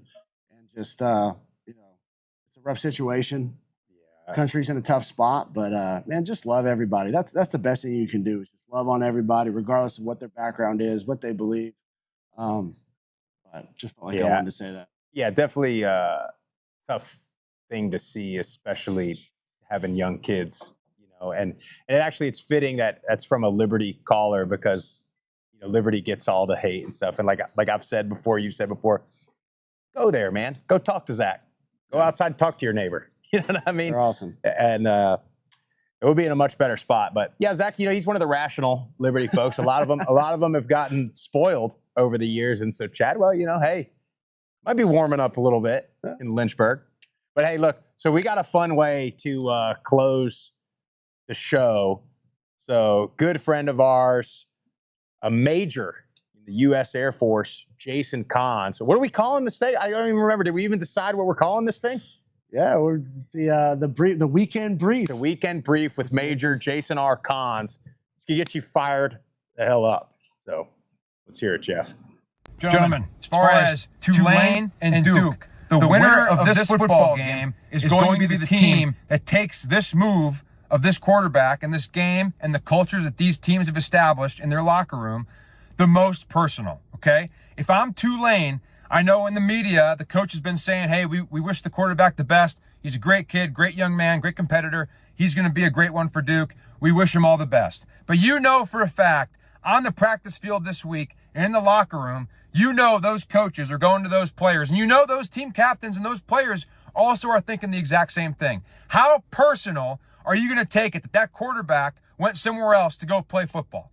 just it's a rough situation. Yeah. Country's in a tough spot, but man, just love everybody. That's the best thing you can do, is just love on everybody, regardless of what their background is, what they believe. But just felt like I wanted to say that. Yeah, definitely tough thing to see, especially having young kids, and actually it's fitting that that's from a Liberty caller, because Liberty gets all the hate and stuff. And like I've said before, you've said before, go there, man. Go talk to Zach. Go outside and talk to your neighbor. You know what I mean? They're awesome. And it would be in a much better spot. But yeah, Zach, he's one of the rational Liberty folks. A lot of them have gotten spoiled over the years. And so Chadwell, hey, might be warming up a little bit in Lynchburg. But hey, look, so we got a fun way to close the show. So good friend of ours, a major in the U.S. Air Force, Jason Kahn. So what are we calling this thing? I don't even remember. Did we even decide what we're calling this thing? Yeah, we're the weekend brief. The weekend brief with Major Jason R. Kahns. Can get you fired the hell up. So let's hear it, Jeff. Gentlemen, as far as Tulane and Duke, the winner of this football game is going to be the team that takes this move of this quarterback and this game and the cultures that these teams have established in their locker room the most personal, okay? If I'm Tulane, I know in the media the coach has been saying, hey, we wish the quarterback the best. He's a great kid, great young man, great competitor. He's going to be a great one for Duke. We wish him all the best. But for a fact, on the practice field this week and in the locker room, those coaches are going to those players, and those team captains and those players also are thinking the exact same thing. How personal are you going to take it that quarterback went somewhere else to go play football?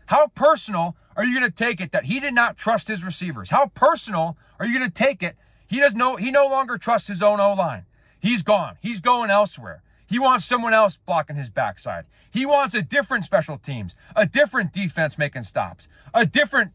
How personal are you going to take it that he did not trust his receivers? How personal are you going to take it he no longer trusts his own O-line? He's gone. He's going elsewhere. He wants someone else blocking his backside. He wants a different special teams, a different defense making stops, a different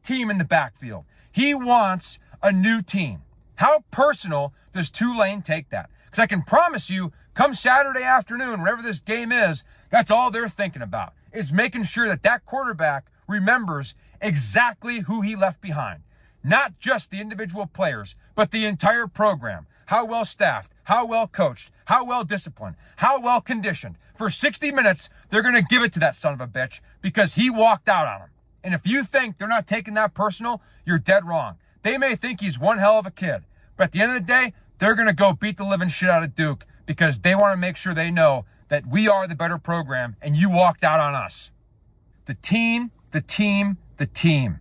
team in the backfield. He wants a new team. How personal does Tulane take that? Because I can promise you, Come Saturday afternoon, whenever this game is, that's all they're thinking about, is making sure that that quarterback remembers exactly who he left behind. Not just the individual players, but the entire program. How well staffed, how well coached, how well disciplined, how well conditioned. For 60 minutes, they're going to give it to that son of a bitch because he walked out on them. And if you think they're not taking that personal, you're dead wrong. They may think he's one hell of a kid, but at the end of the day, they're going to go beat the living shit out of Duke because they want to make sure they know that we are the better program and you walked out on us. The team, the team, the team.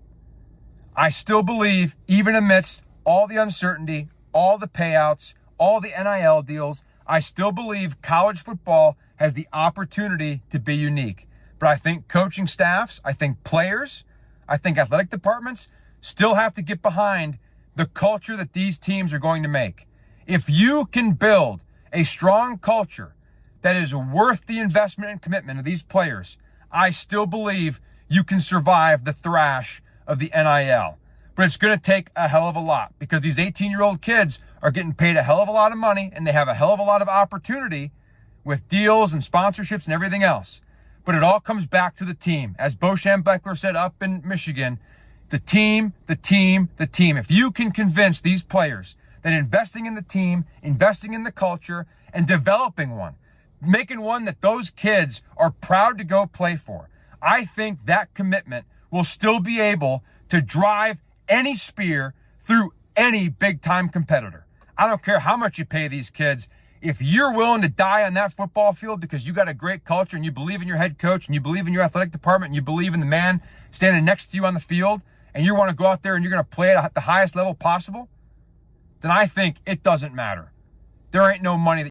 I still believe, even amidst all the uncertainty, all the payouts, all the NIL deals, I still believe college football has the opportunity to be unique. But I think coaching staffs, I think players, I think athletic departments still have to get behind the culture that these teams are going to make. If you can build a strong culture that is worth the investment and commitment of these players, I still believe you can survive the thrash of the NIL. But it's going to take a hell of a lot because these 18-year-old kids are getting paid a hell of a lot of money and they have a hell of a lot of opportunity with deals and sponsorships and everything else. But it all comes back to the team. As Bo Schembechler said up in Michigan, the team, the team, the team. If you can convince these players that investing in the team, investing in the culture, and developing one, making one that those kids are proud to go play for, I think that commitment will still be able to drive any spear through any big-time competitor. I don't care how much you pay these kids. If you're willing to die on that football field because you got a great culture and you believe in your head coach and you believe in your athletic department and you believe in the man standing next to you on the field and you want to go out there and you're going to play at the highest level possible, then I think it doesn't matter. There ain't no money that